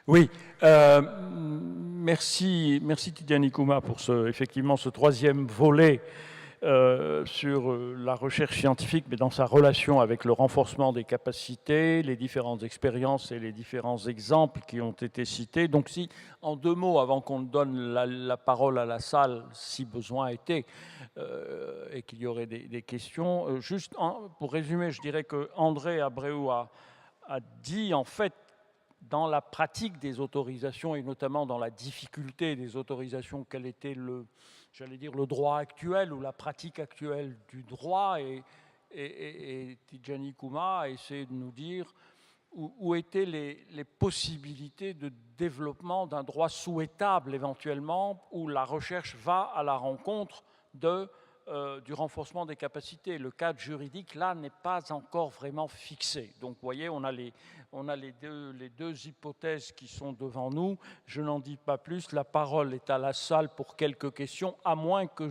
Oui, merci Tidjane Kouma pour effectivement ce troisième volet sur la recherche scientifique, mais dans sa relation avec le renforcement des capacités, les différentes expériences et les différents exemples qui ont été cités. Donc si, en 2 mots, avant qu'on donne la parole à la salle, si besoin était, et qu'il y aurait des questions, juste pour résumer, je dirais que André Abreu a dit, en fait, dans la pratique des autorisations, et notamment dans la difficulté des autorisations, quel était le droit actuel ou la pratique actuelle du droit, et Tidjane Kouma a essayé de nous dire où étaient les possibilités de développement d'un droit souhaitable éventuellement, où la recherche va à la rencontre du renforcement des capacités. Le cadre juridique, là, n'est pas encore vraiment fixé. Donc, vous voyez, on a les deux hypothèses qui sont devant nous. Je n'en dis pas plus. La parole est à la salle pour quelques questions, à moins que